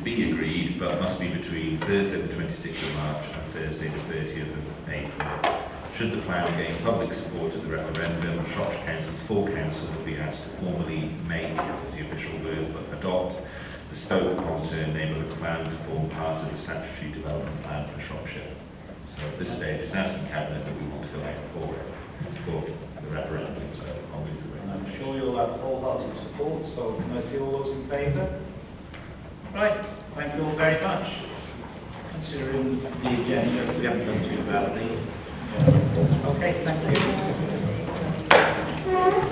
be agreed, but must be between Thursday the 26th of March and Thursday the 30th of April. Should the plan gain public support at the referendum, Shropshire Council's full council will be asked to formally make, as the official word, but adopt the Stoke-upon-Tern Neighbourhood Plan to form part of the statutory development plan for Shropshire. So at this stage, it's asking Cabinet that we want to go out for the referendum, so I'll move the way. I'm sure you'll have wholehearted support, so can I see all those in favour? Right, thank you all very much. Considering the agenda, we haven't done too badly. Okay, thank you.